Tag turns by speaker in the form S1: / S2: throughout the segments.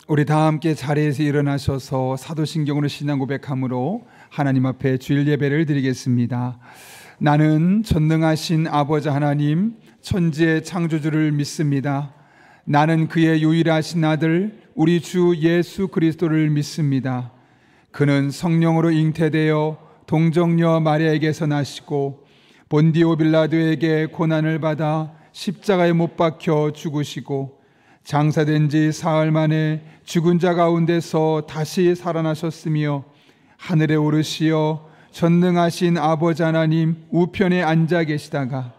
S1: 우리 다 함께 자리에서 일어나셔서 사도신경으로 신앙 고백함으로 하나님 앞에 주일 예배를 드리겠습니다. 나는 전능하신 아버지 하나님, 천지의 창조주를 믿습니다. 나는 그의 유일하신 아들 우리 주 예수 그리스도를 믿습니다. 그는 성령으로 잉태되어 동정녀 마리아에게서 나시고 본디오 빌라도에게 고난을 받아 십자가에 못 박혀 죽으시고 장사된 지 사흘 만에 죽은 자 가운데서 다시 살아나셨으며 하늘에 오르시어 전능하신 아버지 하나님 우편에 앉아 계시다가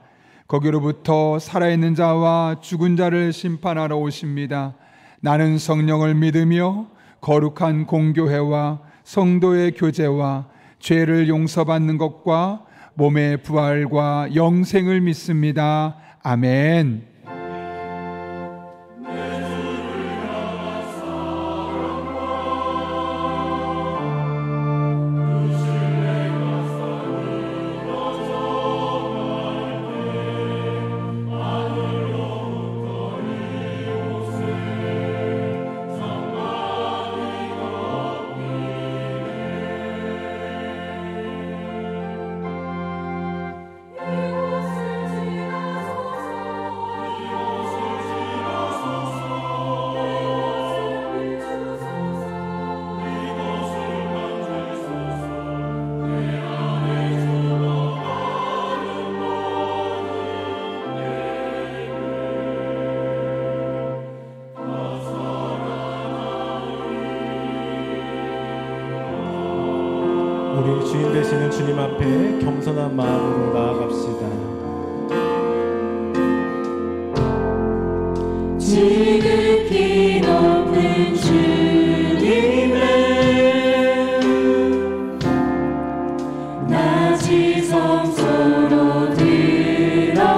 S1: 거기로부터 살아있는 자와 죽은 자를 심판하러 오십니다. 나는 성령을 믿으며 거룩한 공교회와 성도의 교제와 죄를 용서받는 것과 몸의 부활과 영생을 믿습니다. 아멘.
S2: 우리 주인 되시는 주님 앞에 겸손한 마음으로 나아갑시다.
S3: 지극히 높은 주님을 나 지성소로 들어갑니다.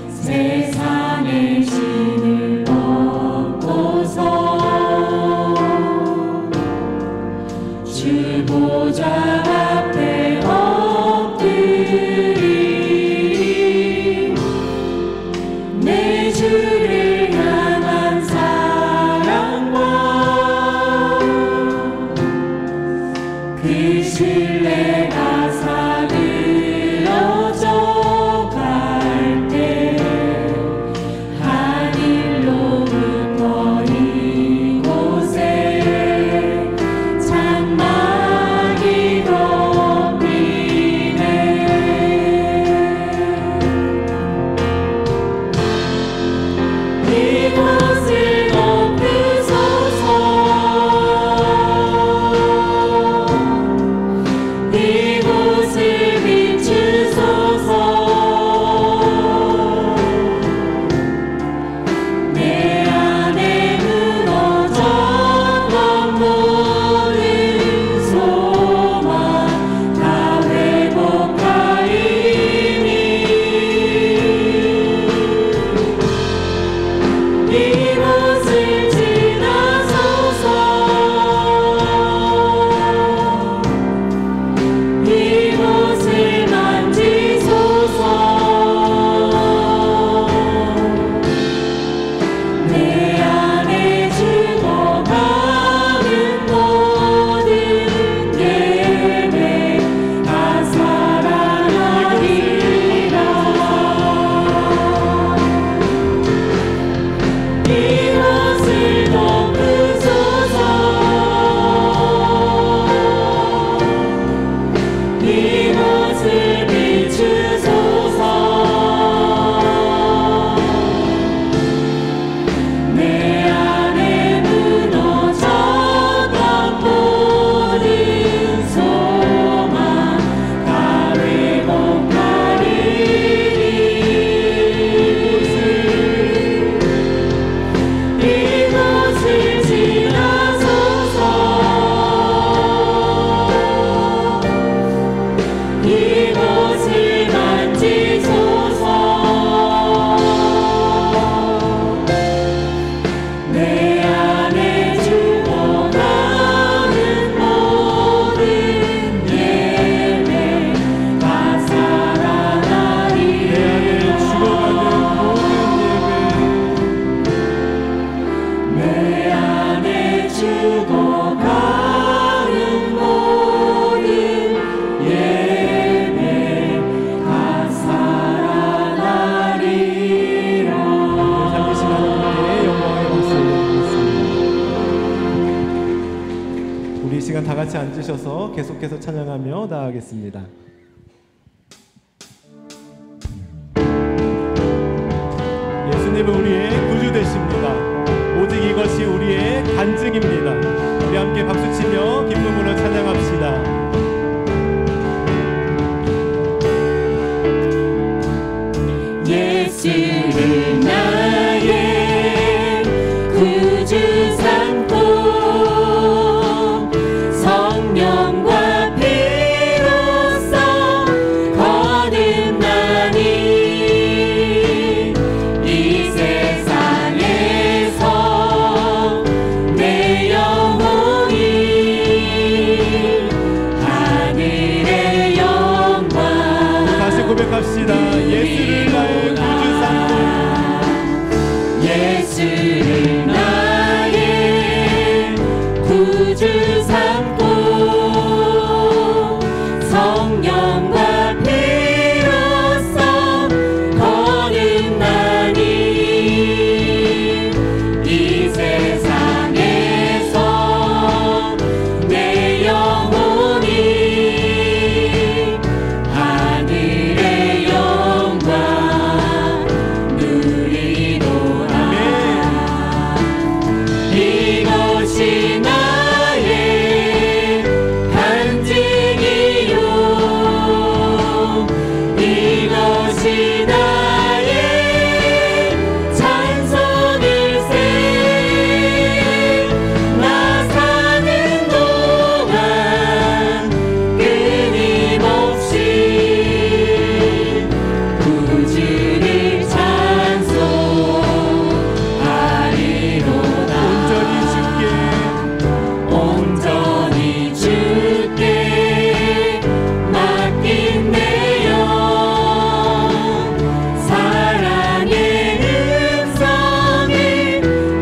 S3: 세상의 신을 벗고서 주 보좌 앞에 엎드리 내 주를
S2: 같이 앉으셔서 계속해서 찬양하며 나아가겠습니다. 예수님은 우리의 구주 되십니다. 오직 이것이 우리의 간증입니다. 우리 함께 박수치며 기쁨으로 찬양합시다.
S3: 예수를 나의 구주 삼고 성령과 피로써 거듭나니 이 세상에서 내 영혼이 하늘의 영광.
S2: 다시 고백합시다. 예수를 나의 예수를
S3: 나의 구주 삼고 성령과 피로써 거듭나니 이 세상에서 내 영혼이 하늘의 영광 이것이 나의 간증이요 이것이 나의 찬송일세 나 사는 동안 끊임없이 구주를 찬송하리로다. 온전히 주께 맡긴 내 영 사랑의 음성을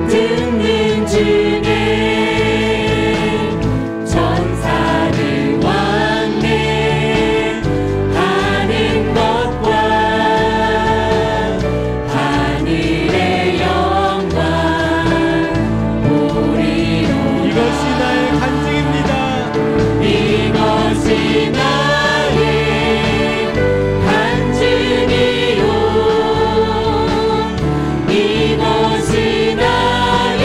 S3: 듣는 중에 천사를 왕래하는 것과 하늘의 영광 보리로다.
S2: 이것이 나의 간증입니다.
S3: 이것이 나의 간증이요 이것이 나의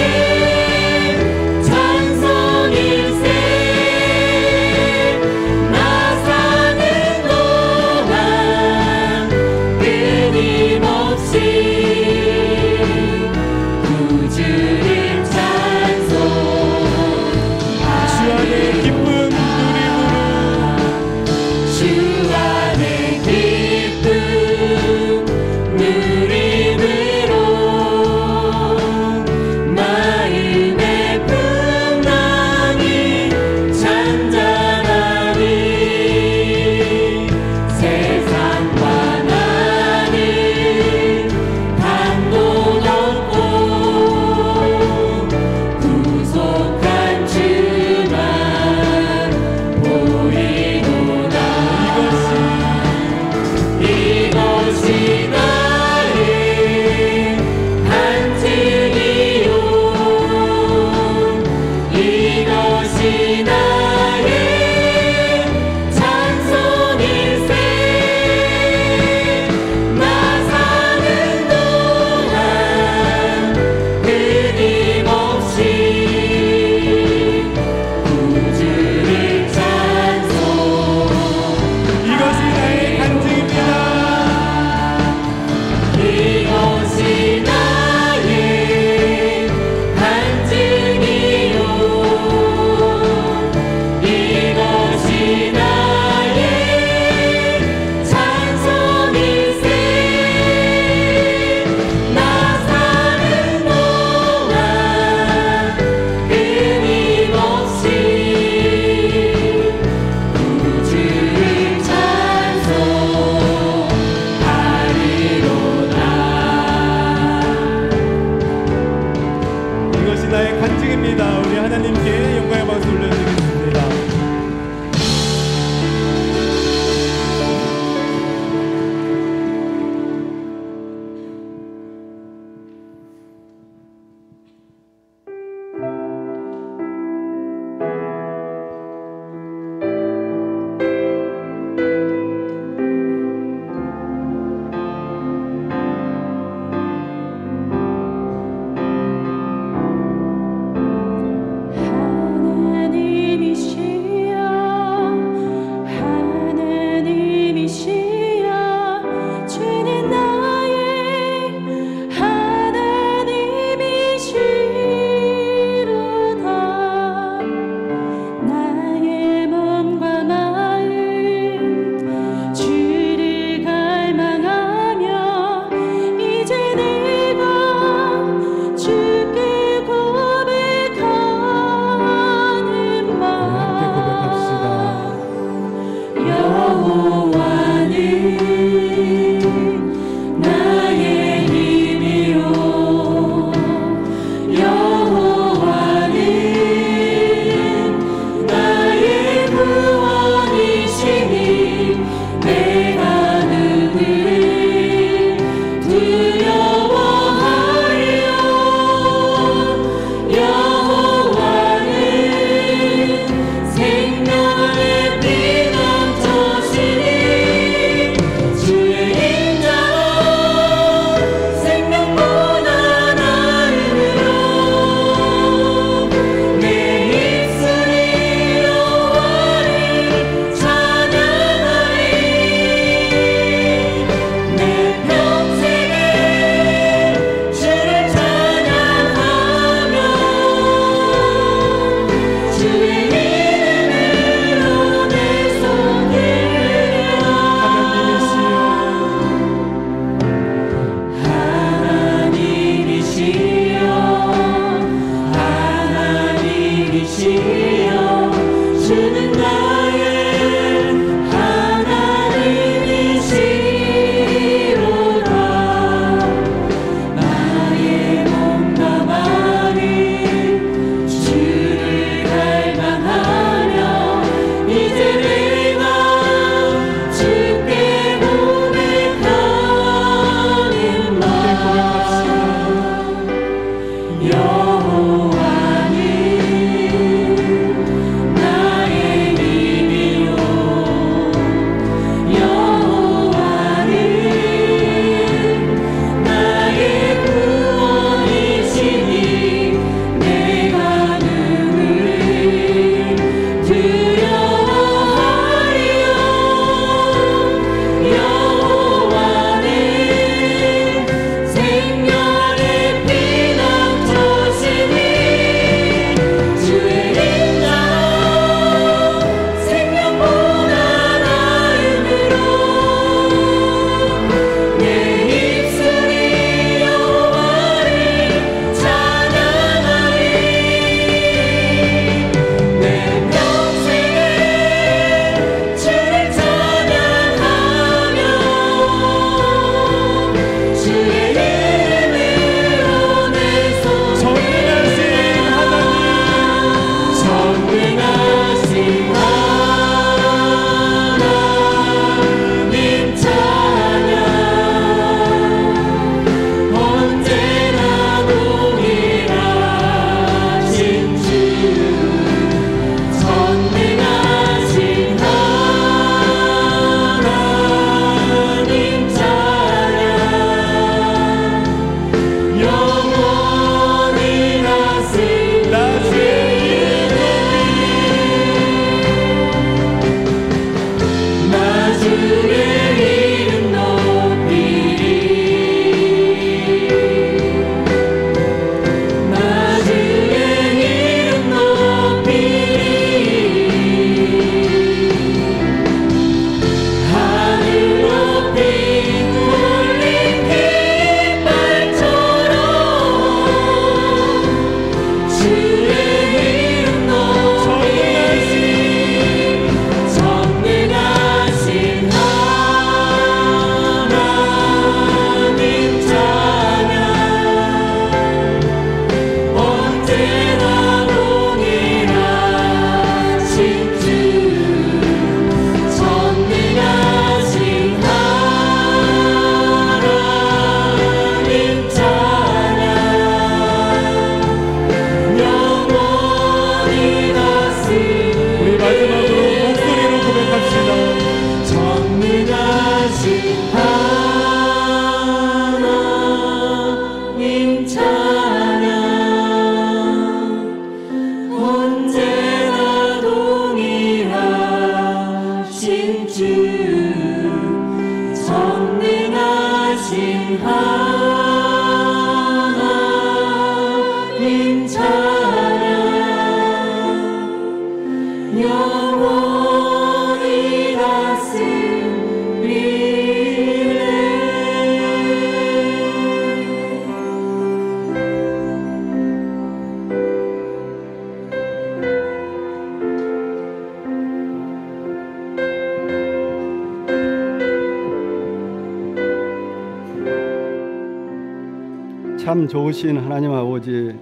S4: 참 좋으신 하나님 아버지,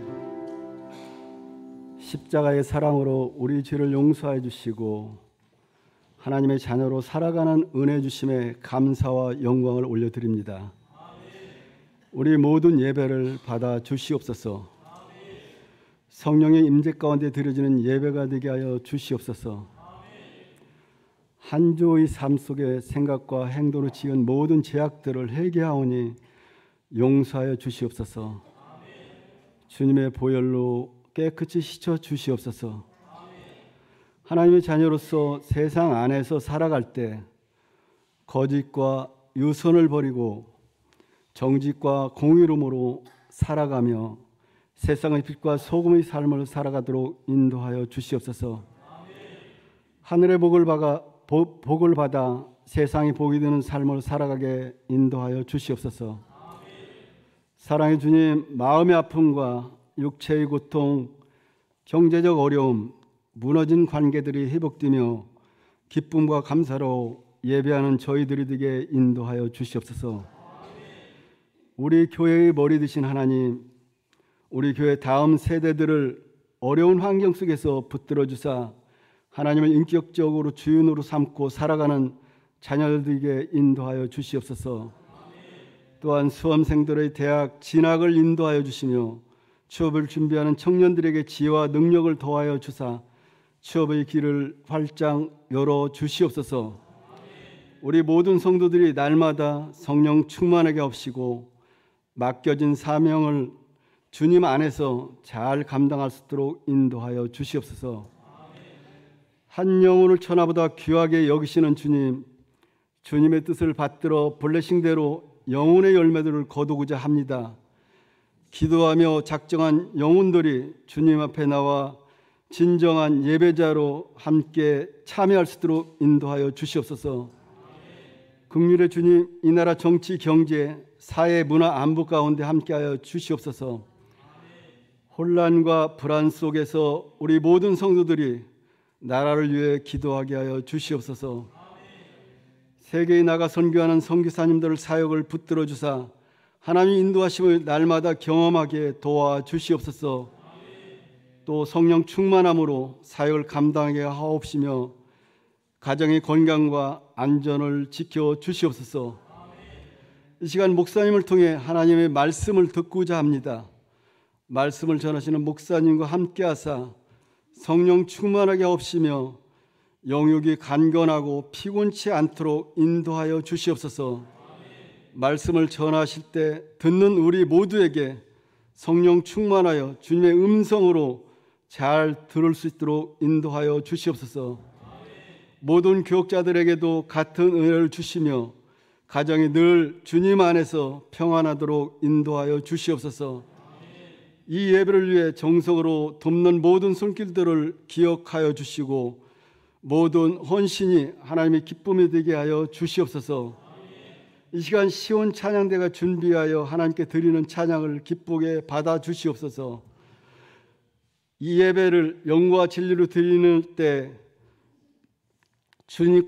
S4: 십자가의 사랑으로 우리 죄를 용서해 주시고 하나님의 자녀로 살아가는 은혜 주심에 감사와 영광을 올려드립니다. 우리 모든 예배를 받아 주시옵소서. 성령의 임재 가운데 드려지는 예배가 되게 하여 주시옵소서. 한 주의 삶 속에 생각과 행동으로 지은 모든 죄악들을 회개하오니 용서하여 주시옵소서. 주님의 보혈로 깨끗이 씻어 주시옵소서. 하나님의 자녀로서 세상 안에서 살아갈 때 거짓과 유선을 버리고 정직과 공의로움으로 살아가며 세상의 빛과 소금의 삶을 살아가도록 인도하여 주시옵소서. 하늘의 복을 받아 세상이 복이 되는 삶을 살아가게 인도하여 주시옵소서. 사랑의 주님, 마음의 아픔과 육체의 고통, 경제적 어려움, 무너진 관계들이 회복되며 기쁨과 감사로 예배하는 저희들이 되게 인도하여 주시옵소서. 우리 교회의 머리 되신 하나님, 우리 교회 다음 세대들을 어려운 환경 속에서 붙들어 주사 하나님을 인격적으로 주인으로 삼고 살아가는 자녀들에게 인도하여 주시옵소서. 또한 수험생들의 대학 진학을 인도하여 주시며 취업을 준비하는 청년들에게 지혜와 능력을 더하여 주사 취업의 길을 활짝 열어 주시옵소서. 우리 모든 성도들이 날마다 성령 충만하게 하시고 맡겨진 사명을 주님 안에서 잘 감당할 수 있도록 인도하여 주시옵소서. 한 영혼을 천하보다 귀하게 여기시는 주님, 주님의 뜻을 받들어 블레싱대로 영혼의 열매들을 거두고자 합니다. 기도하며 작정한 영혼들이 주님 앞에 나와 진정한 예배자로 함께 참여할 수 있도록 인도하여 주시옵소서. 긍휼의 주님, 이 나라 정치, 경제, 사회, 문화, 안보 가운데 함께하여 주시옵소서. 혼란과 불안 속에서 우리 모든 성도들이 나라를 위해 기도하게 하여 주시옵소서. 세계에 나가 선교하는 선교사님들을 사역을 붙들어 주사 하나님의 인도하심을 날마다 경험하게 도와주시옵소서. 또 성령 충만함으로 사역을 감당하게 하옵시며 가정의 건강과 안전을 지켜 주시옵소서. 이 시간 목사님을 통해 하나님의 말씀을 듣고자 합니다. 말씀을 전하시는 목사님과 함께하사 성령 충만하게 하옵시며 영육이 간건하고 피곤치 않도록 인도하여 주시옵소서. 말씀을 전하실 때 듣는 우리 모두에게 성령 충만하여 주님의 음성으로 잘 들을 수 있도록 인도하여 주시옵소서. 모든 교역자들에게도 같은 은혜를 주시며 가정이 늘 주님 안에서 평안하도록 인도하여 주시옵소서. 이 예배를 위해 정성으로 돕는 모든 손길들을 기억하여 주시고 모든 헌신이 하나님의 기쁨이 되게 하여 주시옵소서. 이 시간 시온 찬양대가 준비하여 하나님께 드리는 찬양을 기쁘게 받아 주시옵소서. 이 예배를 영과 진리로 드리는 때 주님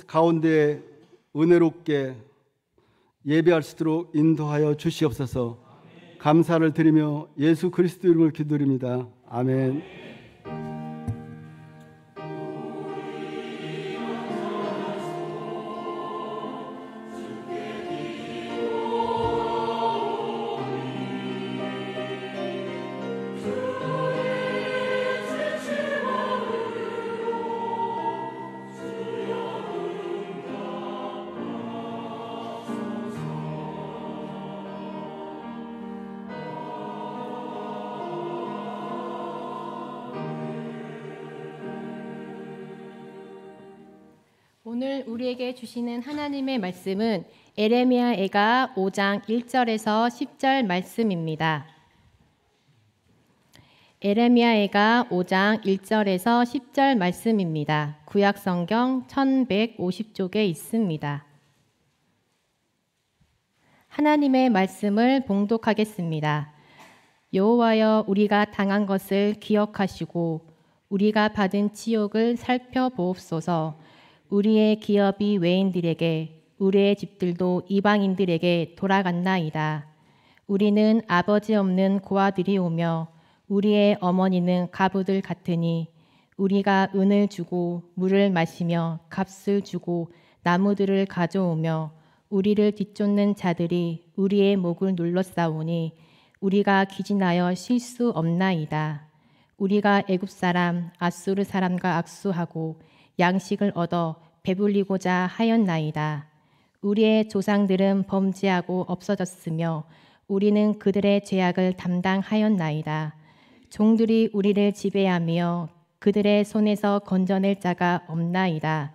S4: 가운데 은혜롭게 예배할 수 있도록 인도하여 주시옵소서. 감사를 드리며 예수 그리스도 이름을 기도드립니다. 아멘.
S5: 오늘 우리에게 주시는 하나님의 말씀은 에레미야애가 5장 1절에서 10절 말씀입니다. 에레미야애가 5장 1절에서 10절 말씀입니다. 구약성경 1150쪽에 있습니다. 하나님의 말씀을 봉독하겠습니다. 여호와여, 우리가 당한 것을 기억하시고 우리가 받은 치욕을 살펴보옵소서. 우리의 기업이 외인들에게, 우리의 집들도 이방인들에게 돌아갔나이다. 우리는 아버지 없는 고아들이 오며 우리의 어머니는 가부들 같으니 우리가 은을 주고 물을 마시며 값을 주고 나무들을 가져오며 우리를 뒤쫓는 자들이 우리의 목을 눌러싸우니 우리가 기진하여 쉴 수 없나이다. 우리가 애굽 사람 아수르 사람과 악수하고 양식을 얻어 배불리고자 하였나이다. 우리의 조상들은 범죄하고 없어졌으며 우리는 그들의 죄악을 담당하였나이다. 종들이 우리를 지배하며 그들의 손에서 건져낼 자가 없나이다.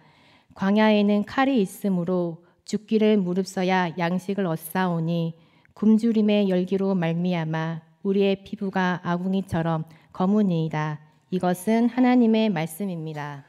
S5: 광야에는 칼이 있으므로 죽기를 무릅써야 양식을 얻사오니 굶주림의 열기로 말미암아 우리의 피부가 아궁이처럼 검으니이다. 이것은 하나님의 말씀입니다.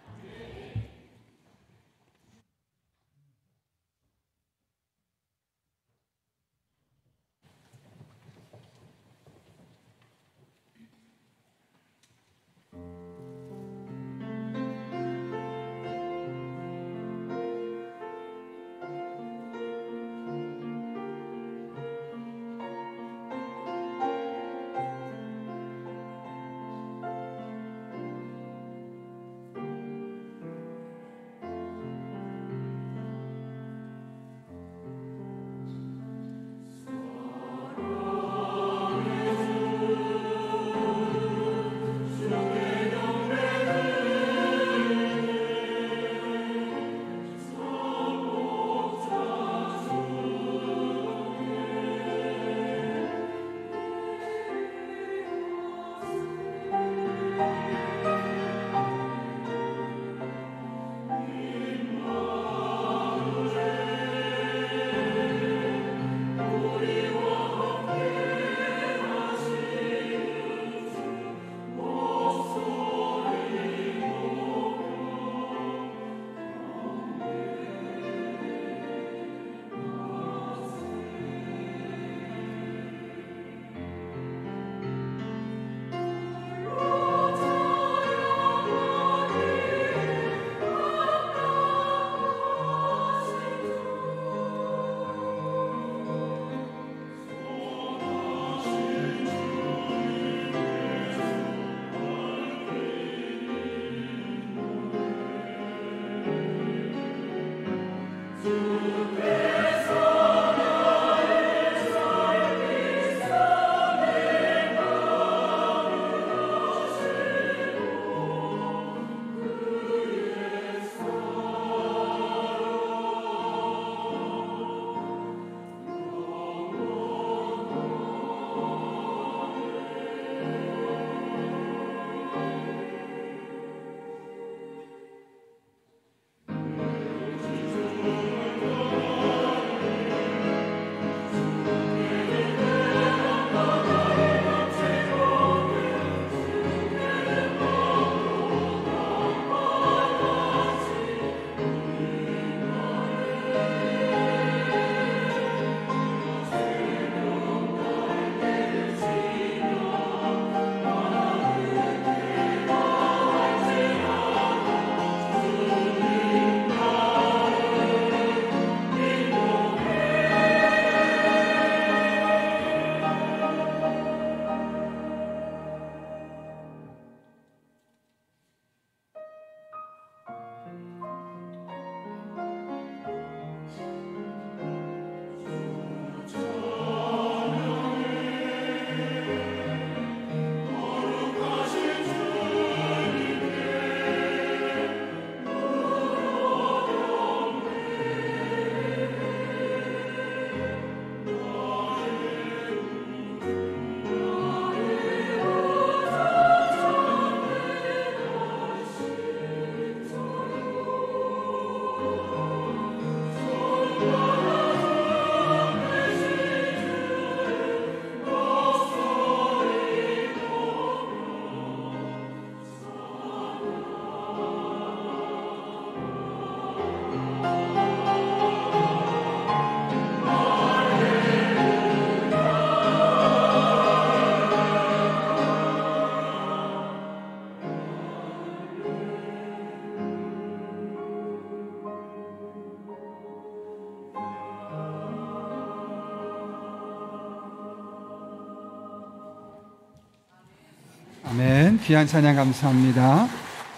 S1: 아멘. 귀한 찬양 감사합니다.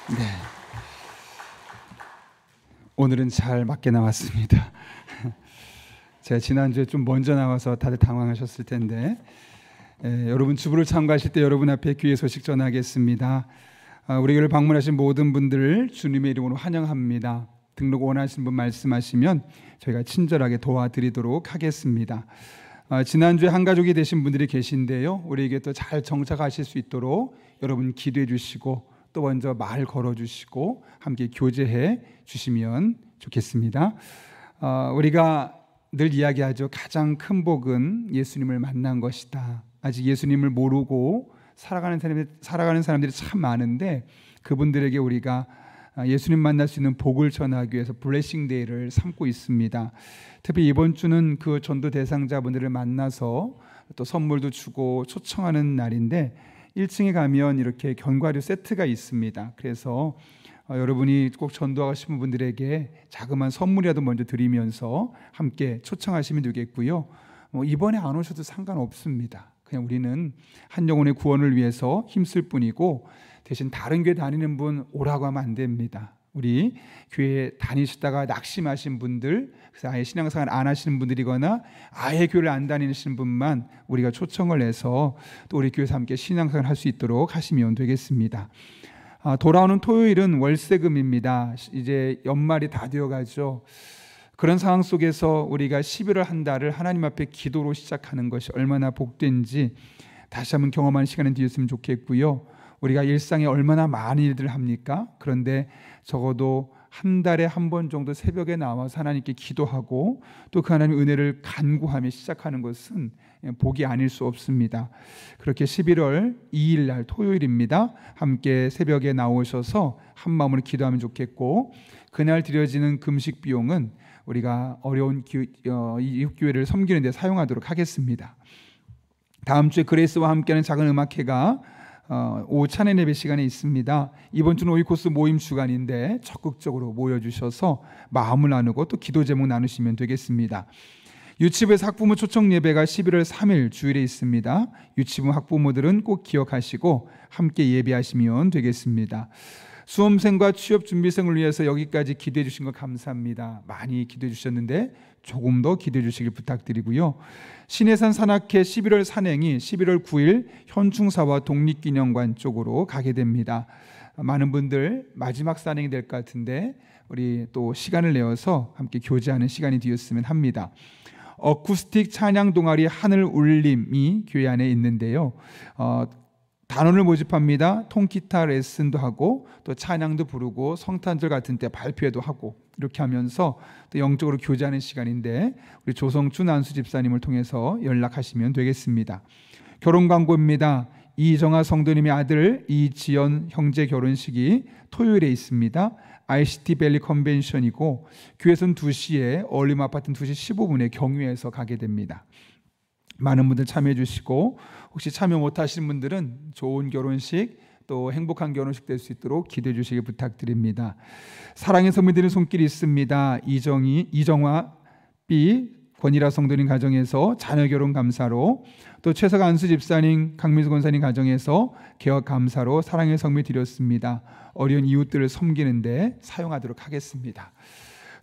S1: 네. 오늘은 잘 맞게 나왔습니다. 제가 지난주에 좀 먼저 나와서 다들 당황하셨을 텐데 여러분 주부를 참가하실 때 여러분 앞에 귀의 소식 전하겠습니다. 우리 교회를 방문하신 모든 분들을 주님의 이름으로 환영합니다. 등록 원하시는 분 말씀하시면 저희가 친절하게 도와드리도록 하겠습니다. 지난주에 한 가족이 되신 분들이 계신데요, 우리에게 또 잘 정착하실 수 있도록 여러분 기도해 주시고 또 먼저 말 걸어 주시고 함께 교제해 주시면 좋겠습니다. 우리가 늘 이야기하죠. 가장 큰 복은 예수님을 만난 것이다. 아직 예수님을 모르고 살아가는 사람들이 참 많은데 그분들에게 우리가 예수님 만날 수 있는 복을 전하기 위해서 블레싱 데이를 삼고 있습니다. 특히 이번 주는 그 전도 대상자분들을 만나서 또 선물도 주고 초청하는 날인데 1층에 가면 이렇게 견과류 세트가 있습니다. 그래서 여러분이 꼭 전도하시는 분들에게 자그마한 선물이라도 먼저 드리면서 함께 초청하시면 되겠고요. 이번에 안 오셔도 상관없습니다. 그냥 우리는 한 영혼의 구원을 위해서 힘쓸 뿐이고 대신 다른 교회 다니는 분 오라고 하면 안 됩니다. 우리 교회 다니시다가 낙심하신 분들, 그래서 아예 신앙생활 안 하시는 분들이거나 아예 교회를 안 다니시는 분만 우리가 초청을 해서 또 우리 교회에서 함께 신앙생활 할 수 있도록 하시면 되겠습니다. 돌아오는 토요일은 월세금입니다. 이제 연말이 다 되어가죠. 그런 상황 속에서 우리가 11월 한 달을 하나님 앞에 기도로 시작하는 것이 얼마나 복된지 다시 한번 경험하는 시간이 되었으면 좋겠고요. 우리가 일상에 얼마나 많은 일들을 합니까? 그런데 적어도 한 달에 한 번 정도 새벽에 나와서 하나님께 기도하고 또 그 하나님의 은혜를 간구하며 시작하는 것은 복이 아닐 수 없습니다. 그렇게 11월 2일 날 토요일입니다. 함께 새벽에 나오셔서 한 마음으로 기도하면 좋겠고, 그날 드려지는 금식 비용은 우리가 어려운 이웃교회를 섬기는 데 사용하도록 하겠습니다. 다음 주에 그레이스와 함께하는 작은 음악회가 오후 찬양 예배 시간에 있습니다. 이번 주는 오이코스 모임 주간인데 적극적으로 모여주셔서 마음을 나누고 또 기도 제목 나누시면 되겠습니다. 유치부에서 학부모 초청 예배가 11월 3일 주일에 있습니다. 유치부 학부모들은 꼭 기억하시고 함께 예배하시면 되겠습니다. 수험생과 취업준비생을 위해서 여기까지 기도해 주신 거 감사합니다. 많이 기도해 주셨는데 조금 더 기도해 주시길 부탁드리고요. 신해산 산악회 11월 산행이 11월 9일 현충사와 독립기념관 쪽으로 가게 됩니다. 많은 분들 마지막 산행이 될 것 같은데 우리 또 시간을 내어서 함께 교제하는 시간이 되었으면 합니다. 어쿠스틱 찬양 동아리 하늘 울림이 교회 안에 있는데요. 단원을 모집합니다. 통기타 레슨도 하고 또 찬양도 부르고 성탄절 같은 때 발표회도 하고 이렇게 하면서 또 영적으로 교제하는 시간인데 우리 조성춘 안수 집사님을 통해서 연락하시면 되겠습니다. 결혼 광고입니다. 이정아 성도님의 아들 이지연 형제 결혼식이 토요일에 있습니다. ICT 밸리 컨벤션이고 교회선 2시에 얼림 아파트는 2시 15분에 경유해서 가게 됩니다. 많은 분들 참여해 주시고 혹시 참여 못하신 분들은 좋은 결혼식 또 행복한 결혼식 될 수 있도록 기도해 주시기 부탁드립니다. 사랑의 선물 드리는 손길이 있습니다. 이정화 B 권이라 성도님 가정에서 자녀 결혼 감사로, 또 최석 안수 집사님 강민수 권사님 가정에서 개혁 감사로 사랑의 성물 드렸습니다. 어려운 이웃들을 섬기는데 사용하도록 하겠습니다.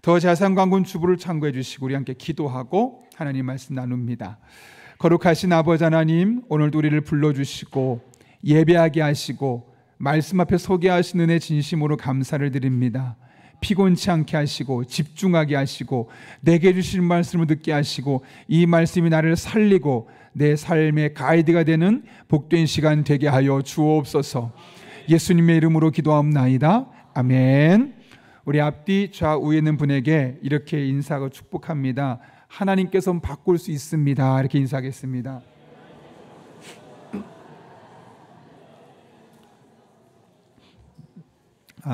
S1: 더 자세한 광고는 주부를 참고해 주시고 우리 함께 기도하고 하나님 말씀 나눕니다. 거룩하신 아버지 하나님, 오늘도 우리를 불러주시고 예배하게 하시고 말씀 앞에 서게 하시는 은혜 진심으로 감사를 드립니다. 피곤치 않게 하시고 집중하게 하시고 내게 주신 말씀을 듣게 하시고 이 말씀이 나를 살리고 내 삶의 가이드가 되는 복된 시간 되게 하여 주옵소서. 예수님의 이름으로 기도하옵나이다. 아멘. 우리 앞뒤 좌우에 있는 분에게 이렇게 인사하고 축복합니다. 하나님께서 바꿀 수 있습니다. 이렇게 인사하겠습니다.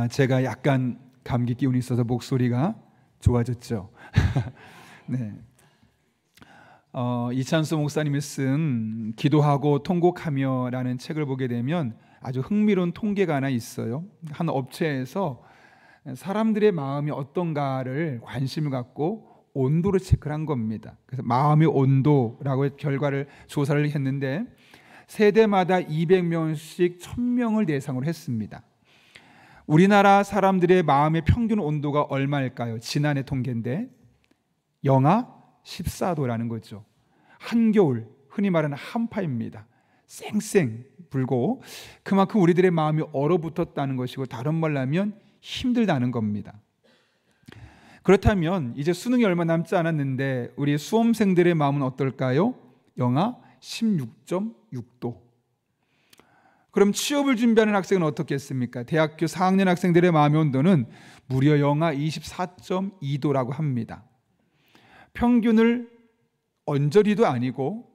S1: 제가 약간 감기 기운이 있어서 목소리가 좋아졌죠. 네. 이찬수 목사님이 쓴 기도하고 통곡하며라는 책을 보게 되면 아주 흥미로운 통계가 하나 있어요. 한 업체에서 사람들의 마음이 어떤가를 관심을 갖고 온도를 체크를 한 겁니다. 그래서 마음의 온도라고 결과를 조사를 했는데 세대마다 200명씩 1000명을 대상으로 했습니다. 우리나라 사람들의 마음의 평균 온도가 얼마일까요? 지난해 통계인데 영하 14도라는 거죠. 한겨울, 흔히 말하는 한파입니다. 쌩쌩 불고 그만큼 우리들의 마음이 얼어붙었다는 것이고, 다른 말로 하면 힘들다는 겁니다. 그렇다면 이제 수능이 얼마 남지 않았는데 우리 수험생들의 마음은 어떨까요? 영하 16.6도. 그럼 취업을 준비하는 학생은 어떻겠습니까? 대학교 4학년 학생들의 마음의 온도는 무려 영하 24.2도라고 합니다. 평균을 언저리도 아니고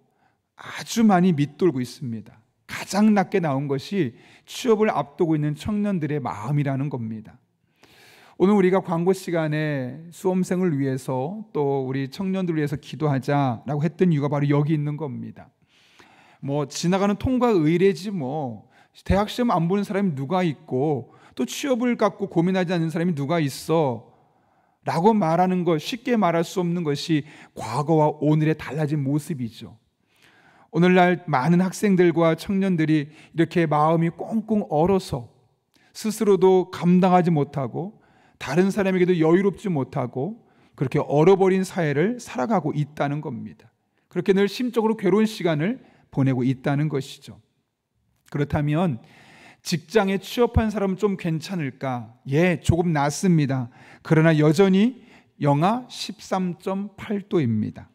S1: 아주 많이 밑돌고 있습니다. 가장 낮게 나온 것이 취업을 앞두고 있는 청년들의 마음이라는 겁니다. 오늘 우리가 광고 시간에 수험생을 위해서 또 우리 청년들을 위해서 기도하자라고 했던 이유가 바로 여기 있는 겁니다. 뭐 지나가는 통과 의례지 뭐 대학 시험 안 보는 사람이 누가 있고 또 취업을 갖고 고민하지 않는 사람이 누가 있어 라고 말하는 것, 쉽게 말할 수 없는 것이 과거와 오늘의 달라진 모습이죠. 오늘날 많은 학생들과 청년들이 이렇게 마음이 꽁꽁 얼어서 스스로도 감당하지 못하고 다른 사람에게도 여유롭지 못하고 그렇게 얼어버린 사회를 살아가고 있다는 겁니다. 그렇게 늘 심적으로 괴로운 시간을 보내고 있다는 것이죠. 그렇다면 직장에 취업한 사람은 좀 괜찮을까? 예, 조금 낫습니다. 그러나 여전히 영하 13.8도입니다.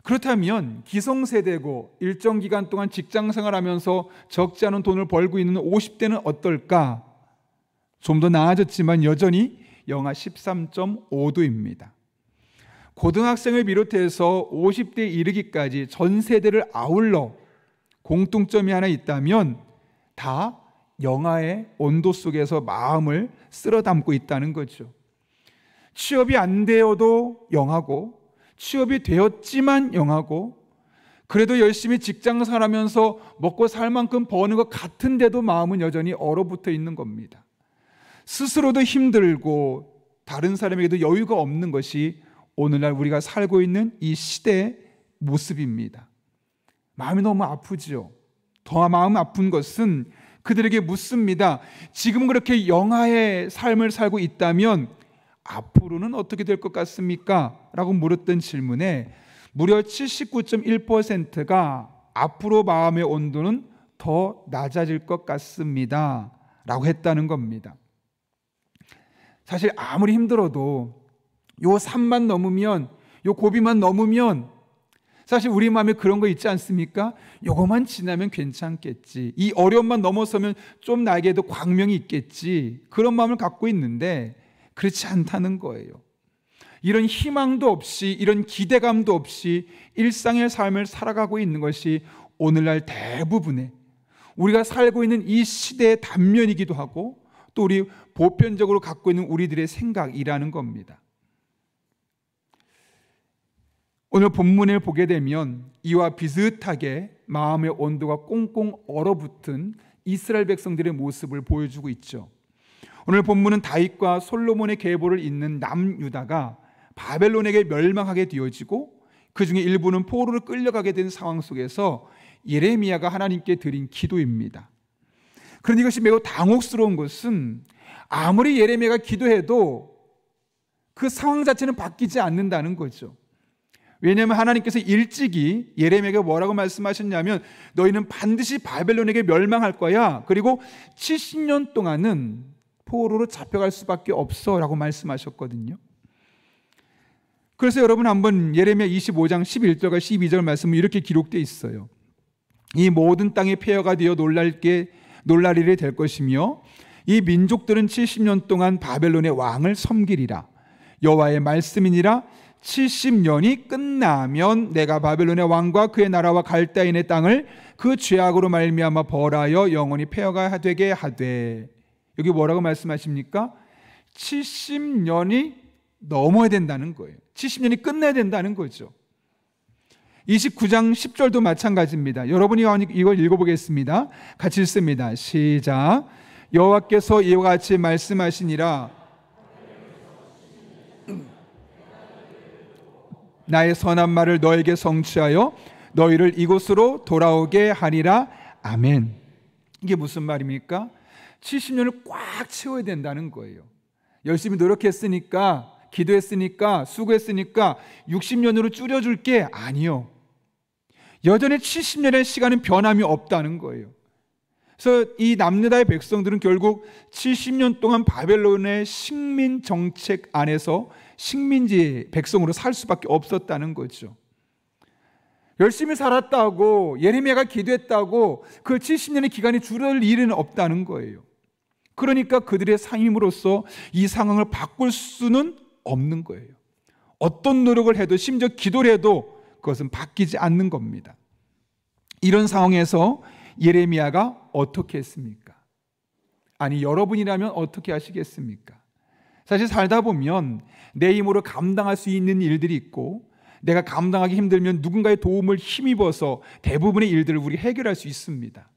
S1: 그렇다면 기성세대고 일정 기간 동안 직장생활하면서 적지 않은 돈을 벌고 있는 50대는 어떨까? 좀 더 나아졌지만 여전히 영하 13.5도입니다. 고등학생을 비롯해서 50대에 이르기까지 전 세대를 아울러 공통점이 하나 있다면 다 영하의 온도 속에서 마음을 쓸어 담고 있다는 거죠. 취업이 안 되어도 영하고 취업이 되었지만 영하고 그래도 열심히 직장생활하면서 먹고 살 만큼 버는 것 같은데도 마음은 여전히 얼어붙어 있는 겁니다. 스스로도 힘들고 다른 사람에게도 여유가 없는 것이 오늘날 우리가 살고 있는 이 시대의 모습입니다. 마음이 너무 아프지요. 더 마음 아픈 것은 그들에게 묻습니다. 지금 그렇게 영하의 삶을 살고 있다면 앞으로는 어떻게 될 것 같습니까? 라고 물었던 질문에 무려 79.1%가 앞으로 마음의 온도는 더 낮아질 것 같습니다 라고 했다는 겁니다. 사실 아무리 힘들어도 요 산만 넘으면, 요 고비만 넘으면 사실 우리 마음에 그런 거 있지 않습니까? 요거만 지나면 괜찮겠지, 이 어려움만 넘어서면 좀 나에게도 광명이 있겠지, 그런 마음을 갖고 있는데 그렇지 않다는 거예요. 이런 희망도 없이, 이런 기대감도 없이 일상의 삶을 살아가고 있는 것이 오늘날 대부분의 우리가 살고 있는 이 시대의 단면이기도 하고 또 우리 보편적으로 갖고 있는 우리들의 생각이라는 겁니다. 오늘 본문을 보게 되면 이와 비슷하게 마음의 온도가 꽁꽁 얼어붙은 이스라엘 백성들의 모습을 보여주고 있죠. 오늘 본문은 다윗과 솔로몬의 계보를 잇는 남유다가 바벨론에게 멸망하게 되어지고 그 중에 일부는 포로로 끌려가게 된 상황 속에서 예레미야가 하나님께 드린 기도입니다. 그런데 이것이 매우 당혹스러운 것은 아무리 예레미야가 기도해도 그 상황 자체는 바뀌지 않는다는 거죠. 왜냐하면 하나님께서 일찍이 예레미야에게 뭐라고 말씀하셨냐면 너희는 반드시 바벨론에게 멸망할 거야, 그리고 70년 동안은 포로로 잡혀갈 수밖에 없어 라고 말씀하셨거든요. 그래서 여러분 한번 예레미야 25장 11절과 12절 말씀은 이렇게 기록되어 있어요. 이 모든 땅이 폐허가 되어 놀랄 일이 될 것이며 이 민족들은 70년 동안 바벨론의 왕을 섬기리라. 여호와의 말씀이니라. 70년이 끝나면 내가 바벨론의 왕과 그의 나라와 갈대인의 땅을 그 죄악으로 말미암아 벌하여 영원히 폐허가 되게 하되. 여기 뭐라고 말씀하십니까? 70년이 넘어야 된다는 거예요. 70년이 끝나야 된다는 거죠. 29장 10절도 마찬가지입니다. 여러분이 이걸 읽어보겠습니다. 같이 읽습니다. 시작. 여호와께서 이와 같이 말씀하시니라. 나의 선한 말을 너에게 성취하여 너희를 이곳으로 돌아오게 하리라. 아멘. 이게 무슨 말입니까? 70년을 꽉 채워야 된다는 거예요. 열심히 노력했으니까 기도했으니까 수고했으니까 60년으로 줄여줄게. 아니요. 여전히 70년의 시간은 변함이 없다는 거예요. 그래서 이 남유다의 백성들은 결국 70년 동안 바벨론의 식민 정책 안에서 식민지 백성으로 살 수밖에 없었다는 거죠. 열심히 살았다고, 예레미야가 기도했다고 그 70년의 기간이 줄을 일은 없다는 거예요. 그러니까 그들의 상임으로서 이 상황을 바꿀 수는 없는 거예요. 어떤 노력을 해도, 심지어 기도를 해도 그것은 바뀌지 않는 겁니다. 이런 상황에서 예레미야가 어떻게 했습니까? 아니, 여러분이라면 어떻게 하시겠습니까? 사실 살다 보면 내 힘으로 감당할 수 있는 일들이 있고, 내가 감당하기 힘들면 누군가의 도움을 힘입어서 대부분의 일들을 우리 해결할 수 있습니다.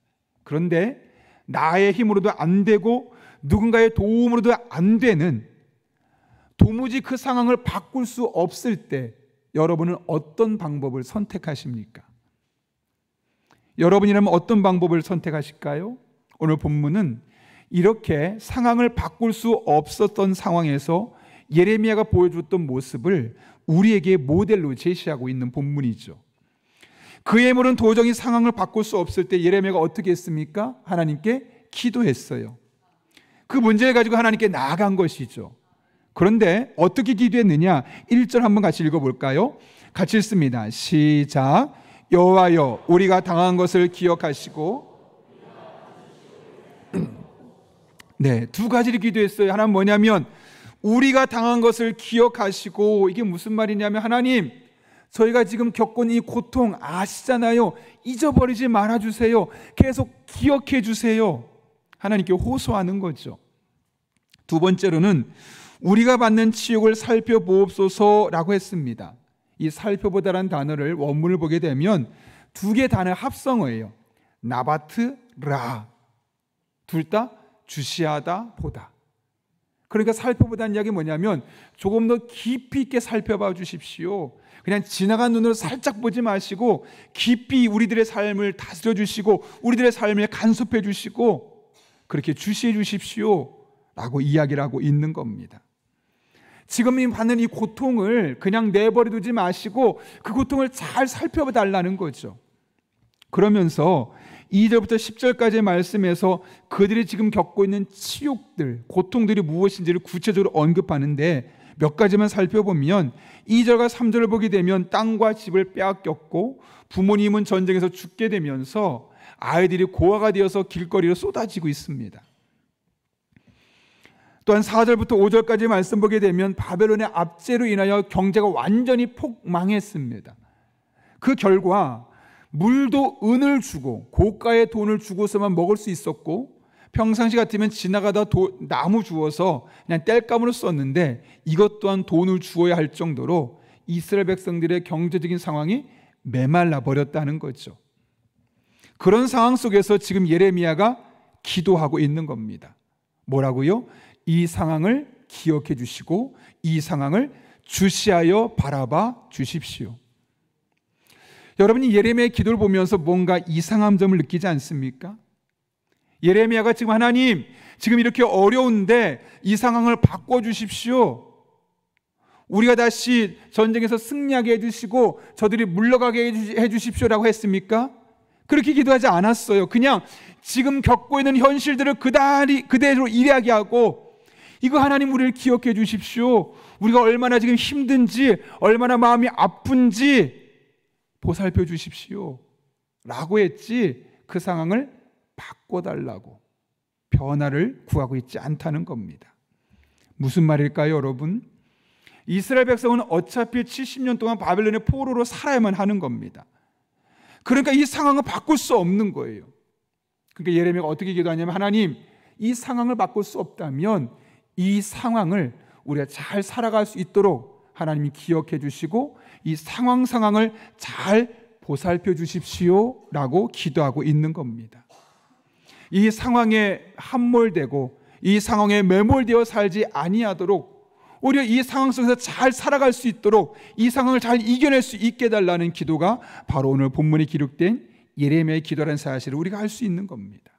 S1: 그런데 나의 힘으로도 안 되고 누군가의 도움으로도 안 되는, 도무지 그 상황을 바꿀 수 없을 때 여러분은 어떤 방법을 선택하십니까? 여러분이라면 어떤 방법을 선택하실까요? 오늘 본문은 이렇게 상황을 바꿀 수 없었던 상황에서 예레미야가 보여줬던 모습을 우리에게 모델로 제시하고 있는 본문이죠. 그의 힘으로는 도저히 상황을 바꿀 수 없을 때 예레미야가 어떻게 했습니까? 하나님께 기도했어요. 그 문제를 가지고 하나님께 나아간 것이죠. 그런데 어떻게 기도했느냐? 1절 한번 같이 읽어볼까요? 같이 읽습니다. 시작. 여호와여, 우리가 당한 것을 기억하시고. 네, 두 가지를 기도했어요. 하나는 뭐냐면 우리가 당한 것을 기억하시고, 이게 무슨 말이냐면 하나님, 저희가 지금 겪은 이 고통 아시잖아요. 잊어버리지 말아주세요. 계속 기억해 주세요. 하나님께 호소하는 거죠. 두 번째로는 우리가 받는 치욕을 살펴보옵소서라고 했습니다. 이 살펴보다라는 단어를 원문을 보게 되면 두 개의 단어 합성어예요. 나바트, 라. 둘 다 주시하다, 보다. 그러니까 살펴보다는 이야기가 뭐냐면 조금 더 깊이 있게 살펴봐 주십시오. 그냥 지나간 눈으로 살짝 보지 마시고 깊이 우리들의 삶을 다스려 주시고 우리들의 삶을 간섭해 주시고 그렇게 주시해 주십시오 라고 이야기를 하고 있는 겁니다. 지금 받는 이 고통을 그냥 내버려 두지 마시고 그 고통을 잘 살펴봐 달라는 거죠. 그러면서 2절부터 10절까지의 말씀에서 그들이 지금 겪고 있는 치욕들, 고통들이 무엇인지를 구체적으로 언급하는데 몇 가지만 살펴보면 2절과 3절을 보게 되면 땅과 집을 빼앗겼고 부모님은 전쟁에서 죽게 되면서 아이들이 고아가 되어서 길거리로 쏟아지고 있습니다. 또한 4절부터 5절까지 말씀 보게 되면 바벨론의 압제로 인하여 경제가 완전히 폭망했습니다. 그 결과 물도 은을 주고 고가의 돈을 주고서만 먹을 수 있었고 평상시 같으면 지나가다 나무 주워서 그냥 땔감으로 썼는데 이것 또한 돈을 주어야 할 정도로 이스라엘 백성들의 경제적인 상황이 메말라 버렸다는 거죠. 그런 상황 속에서 지금 예레미야가 기도하고 있는 겁니다. 뭐라고요? 이 상황을 기억해 주시고 이 상황을 주시하여 바라봐 주십시오. 여러분이 예레미야의 기도를 보면서 뭔가 이상한 점을 느끼지 않습니까? 예레미야가 지금 하나님, 지금 이렇게 어려운데 이 상황을 바꿔주십시오. 우리가 다시 전쟁에서 승리하게 해주시고 저들이 물러가게 해주십시오라고 했습니까? 그렇게 기도하지 않았어요. 그냥 지금 겪고 있는 현실들을 그대로 이야기하고 이거 하나님 우리를 기억해 주십시오. 우리가 얼마나 지금 힘든지 얼마나 마음이 아픈지 보살펴 주십시오 라고 했지 그 상황을 바꿔달라고 변화를 구하고 있지 않다는 겁니다. 무슨 말일까요, 여러분? 이스라엘 백성은 어차피 70년 동안 바벨론의 포로로 살아야만 하는 겁니다. 그러니까 이 상황을 바꿀 수 없는 거예요. 그러니까 예레미야가 어떻게 기도하냐면 하나님, 이 상황을 바꿀 수 없다면 이 상황을 우리가 잘 살아갈 수 있도록 하나님이 기억해 주시고 이 상황을 잘 보살펴 주십시오 라고 기도하고 있는 겁니다. 이 상황에 함몰되고 이 상황에 매몰되어 살지 아니하도록 오히려 이 상황 속에서 잘 살아갈 수 있도록 이 상황을 잘 이겨낼 수 있게 해달라는 기도가 바로 오늘 본문에 기록된 예레미야의 기도라는 사실을 우리가 알 수 있는 겁니다.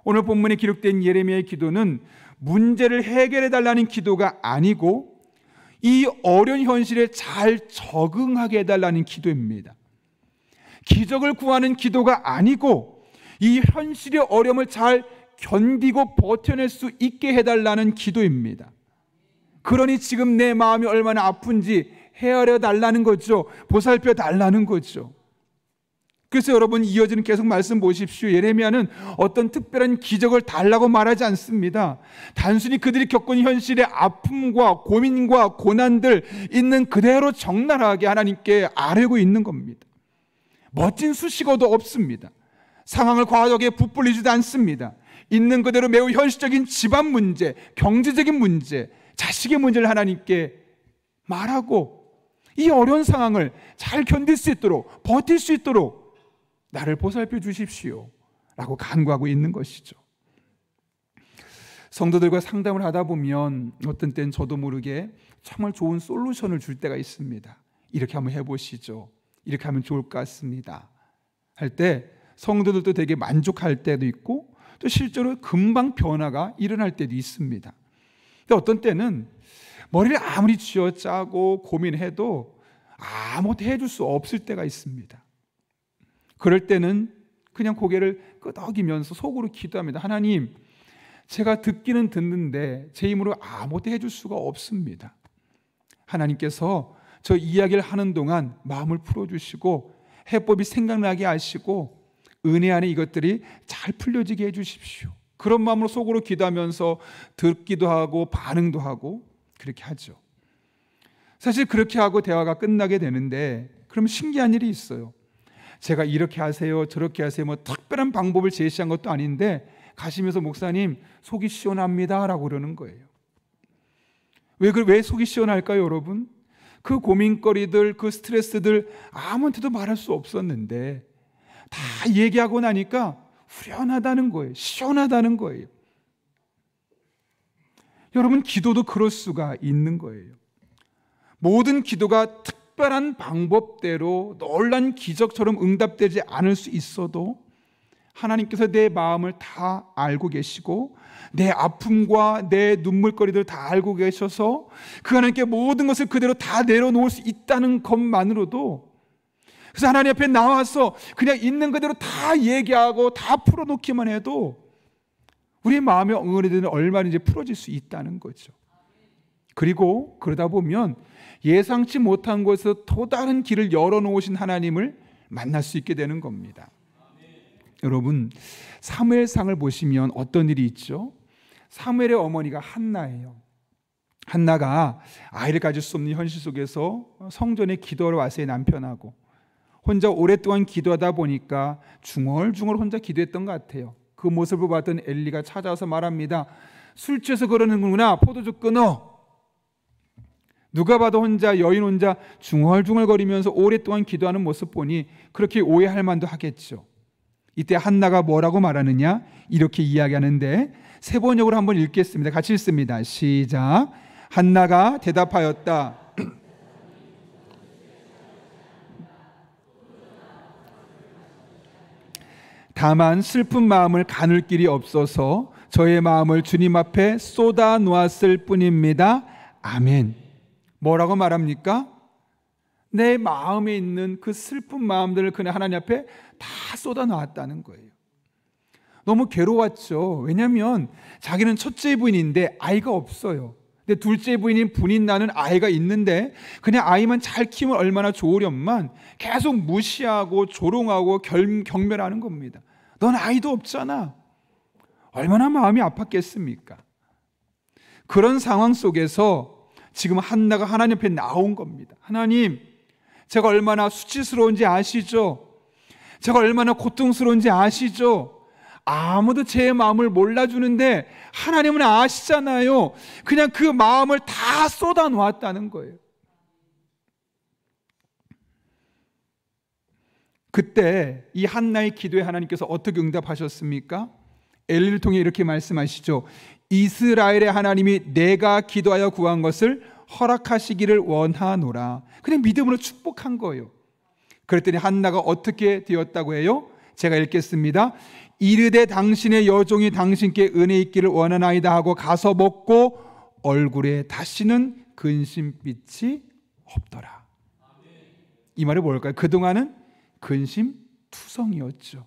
S1: 오늘 본문에 기록된 예레미야의 기도는 문제를 해결해 달라는 기도가 아니고 이 어려운 현실에 잘 적응하게 해달라는 기도입니다. 기적을 구하는 기도가 아니고 이 현실의 어려움을 잘 견디고 버텨낼 수 있게 해달라는 기도입니다. 그러니 지금 내 마음이 얼마나 아픈지 헤아려 달라는 거죠. 보살펴 달라는 거죠. 그래서 여러분, 이어지는 계속 말씀 보십시오. 예레미야는 어떤 특별한 기적을 달라고 말하지 않습니다. 단순히 그들이 겪은 현실의 아픔과 고민과 고난들 있는 그대로 적나라하게 하나님께 아뢰고 있는 겁니다. 멋진 수식어도 없습니다. 상황을 과하게 부풀리지도 않습니다. 있는 그대로 매우 현실적인 집안 문제, 경제적인 문제, 자식의 문제를 하나님께 말하고 이 어려운 상황을 잘 견딜 수 있도록, 버틸 수 있도록 나를 보살펴 주십시오 라고 간구하고 있는 것이죠. 성도들과 상담을 하다 보면 어떤 때는 저도 모르게 정말 좋은 솔루션을 줄 때가 있습니다. 이렇게 한번 해보시죠, 이렇게 하면 좋을 것 같습니다 할 때 성도들도 되게 만족할 때도 있고, 또 실제로 금방 변화가 일어날 때도 있습니다. 근데 어떤 때는 머리를 아무리 쥐어짜고 고민해도 아무것도 해줄 수 없을 때가 있습니다. 그럴 때는 그냥 고개를 끄덕이면서 속으로 기도합니다. 하나님, 제가 듣기는 듣는데 제 힘으로 아무것도 해줄 수가 없습니다. 하나님께서 저 이야기를 하는 동안 마음을 풀어주시고 해법이 생각나게 하시고 은혜 안에 이것들이 잘 풀려지게 해주십시오. 그런 마음으로 속으로 기도하면서 듣기도 하고 반응도 하고 그렇게 하죠. 사실 그렇게 하고 대화가 끝나게 되는데, 그럼 신기한 일이 있어요. 제가 이렇게 하세요, 저렇게 하세요, 뭐 특별한 방법을 제시한 것도 아닌데 가시면서 목사님 속이 시원합니다 라고 그러는 거예요. 왜 속이 시원할까요, 여러분? 그 고민거리들, 그 스트레스들 아무한테도 말할 수 없었는데 다 얘기하고 나니까 후련하다는 거예요. 시원하다는 거예요. 여러분, 기도도 그럴 수가 있는 거예요. 모든 기도가 특별한 방법대로 놀란 기적처럼 응답되지 않을 수 있어도 하나님께서 내 마음을 다 알고 계시고 내 아픔과 내 눈물거리들을 다 알고 계셔서 그 하나님께 모든 것을 그대로 다 내려놓을 수 있다는 것만으로도, 그래서 하나님 앞에 나와서 그냥 있는 그대로 다 얘기하고 다 풀어놓기만 해도 우리 마음의 엉거리들은 얼마든지 풀어질 수 있다는 거죠. 그리고 그러다 보면 예상치 못한 곳에서 또 다른 길을 열어놓으신 하나님을 만날 수 있게 되는 겁니다. 여러분, 사무엘상을 보시면 어떤 일이 있죠? 사무엘의 어머니가 한나예요. 한나가 아이를 가질 수 없는 현실 속에서 성전에 기도하러 왔어요. 남편하고 혼자 오랫동안 기도하다 보니까 중얼중얼 혼자 기도했던 것 같아요. 그 모습을 봤던 엘리가 찾아와서 말합니다. 술 취해서 그러는구나, 포도주 끊어. 누가 봐도 여인 혼자 중얼중얼거리면서 오랫동안 기도하는 모습 보니 그렇게 오해할 만도 하겠죠. 이때 한나가 뭐라고 말하느냐, 이렇게 이야기하는데 세 번역으로 한번 읽겠습니다. 같이 읽습니다. 시작. 한나가 대답하였다. 다만 슬픈 마음을 가눌 길이 없어서 저의 마음을 주님 앞에 쏟아 놓았을 뿐입니다. 아멘. 뭐라고 말합니까? 내 마음에 있는 그 슬픈 마음들을 그냥 하나님 앞에 다 쏟아 놓았다는 거예요. 너무 괴로웠죠. 왜냐하면 자기는 첫째 부인인데 아이가 없어요. 근데 둘째 부인인 분인 나는 아이가 있는데 그냥 아이만 잘 키우면 얼마나 좋으련만 계속 무시하고 조롱하고 경멸하는 겁니다. 넌 아이도 없잖아. 얼마나 마음이 아팠겠습니까? 그런 상황 속에서 지금 한나가 하나님 앞에 나온 겁니다. 하나님, 제가 얼마나 수치스러운지 아시죠? 제가 얼마나 고통스러운지 아시죠? 아무도 제 마음을 몰라주는데 하나님은 아시잖아요. 그냥 그 마음을 다 쏟아 놓았다는 거예요. 그때 이 한나의 기도에 하나님께서 어떻게 응답하셨습니까? 엘리를 통해 이렇게 말씀하시죠. 이스라엘의 하나님이 내가 기도하여 구한 것을 허락하시기를 원하노라. 그냥 믿음으로 축복한 거예요. 그랬더니 한나가 어떻게 되었다고 해요? 제가 읽겠습니다. 이르되 당신의 여종이 당신께 은혜 있기를 원하나이다 하고 가서 먹고 얼굴에 다시는 근심빛이 없더라. 이 말이 뭘까요? 그동안은 근심투성이었죠.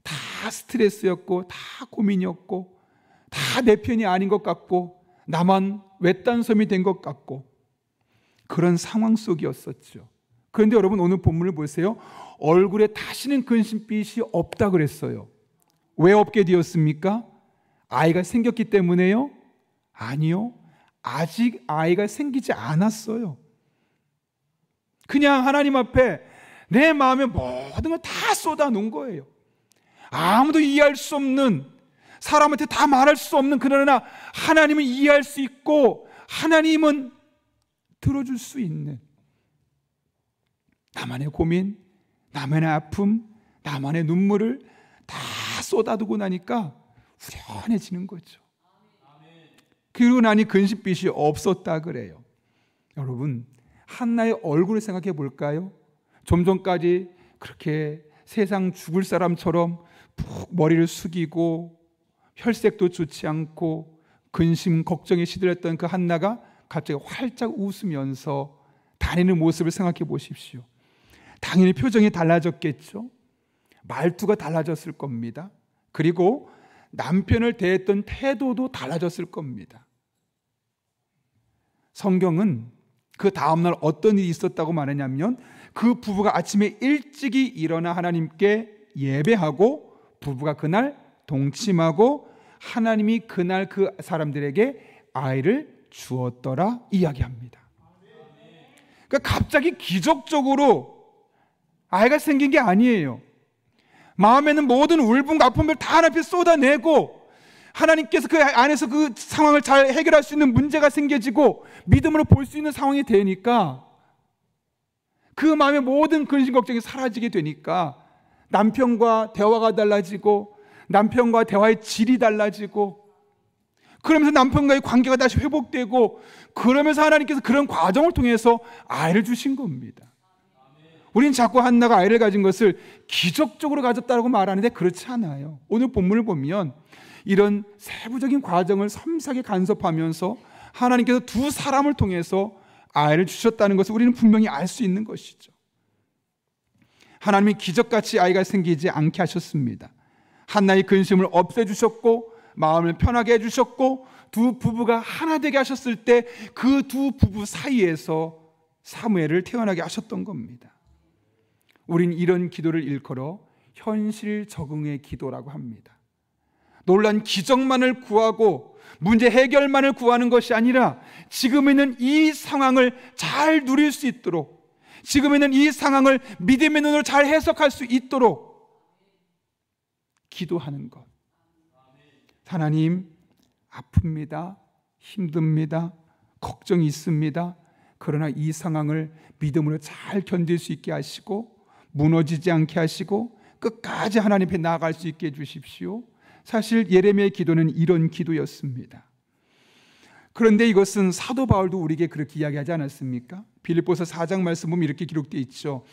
S1: 다 스트레스였고 다 고민이었고 다 내 편이 아닌 것 같고 나만 외딴섬이 된 것 같고 그런 상황 속이었었죠. 그런데 여러분 오늘 본문을 보세요. 얼굴에 다시는 근심빛이 없다 그랬어요. 왜 없게 되었습니까? 아이가 생겼기 때문에요? 아니요. 아직 아이가 생기지 않았어요. 그냥 하나님 앞에 내 마음의 모든 걸 다 쏟아놓은 거예요. 아무도 이해할 수 없는, 사람한테 다 말할 수 없는, 그러나 하나님은 이해할 수 있고 하나님은 들어줄 수 있는 나만의 고민, 나만의 아픔, 나만의 눈물을 다 쏟아두고 나니까 후련해지는 거죠. 그리고 나니 근심빛이 없었다 그래요. 여러분, 한나의 얼굴을 생각해 볼까요? 좀 전까지 그렇게 세상 죽을 사람처럼 푹 머리를 숙이고 혈색도 좋지 않고 근심, 걱정에 시들었던 그 한나가 갑자기 활짝 웃으면서 다니는 모습을 생각해 보십시오. 당연히 표정이 달라졌겠죠. 말투가 달라졌을 겁니다. 그리고 남편을 대했던 태도도 달라졌을 겁니다. 성경은 그 다음날 어떤 일이 있었다고 말하냐면 그 부부가 아침에 일찍이 일어나 하나님께 예배하고 부부가 그날 동침하고 하나님이 그날 그 사람들에게 아이를 주었더라 이야기합니다. 그러니까 갑자기 기적적으로 아이가 생긴 게 아니에요. 마음에는 모든 울분과 아픔을 다 하나님 앞에 쏟아내고 하나님께서 그 안에서 그 상황을 잘 해결할 수 있는 문제가 생겨지고 믿음으로 볼 수 있는 상황이 되니까 그 마음의 모든 근심 걱정이 사라지게 되니까 남편과 대화가 달라지고 남편과 대화의 질이 달라지고 그러면서 남편과의 관계가 다시 회복되고 그러면서 하나님께서 그런 과정을 통해서 아이를 주신 겁니다. 우리는 자꾸 한나가 아이를 가진 것을 기적적으로 가졌다고 말하는데 그렇지 않아요. 오늘 본문을 보면 이런 세부적인 과정을 섬세하게 간섭하면서 하나님께서 두 사람을 통해서 아이를 주셨다는 것을 우리는 분명히 알 수 있는 것이죠. 하나님이 기적같이 아이가 생기지 않게 하셨습니다. 한나의 근심을 없애주셨고 마음을 편하게 해주셨고 두 부부가 하나 되게 하셨을 때 그 두 부부 사이에서 사무엘을 태어나게 하셨던 겁니다. 우린 이런 기도를 일컬어 현실 적응의 기도라고 합니다. 놀란 기적만을 구하고 문제 해결만을 구하는 것이 아니라 지금 있는 이 상황을 잘 누릴 수 있도록 지금 있는 이 상황을 믿음의 눈으로 잘 해석할 수 있도록 기도하는 것. 하나님, 아픕니다. 힘듭니다. 걱정이 있습니다. 그러나 이 상황을 믿음으로 잘 견딜 수 있게 하시고 무너지지 않게 하시고 끝까지 하나님 앞에 나아갈 수 있게 해주십시오. 사실 예레미야의 기도는 이런 기도였습니다. 그런데 이것은 사도 바울도 우리에게 그렇게 이야기하지 않았습니까? 빌립보서 4장 말씀 보면 이렇게 기록되어 있죠.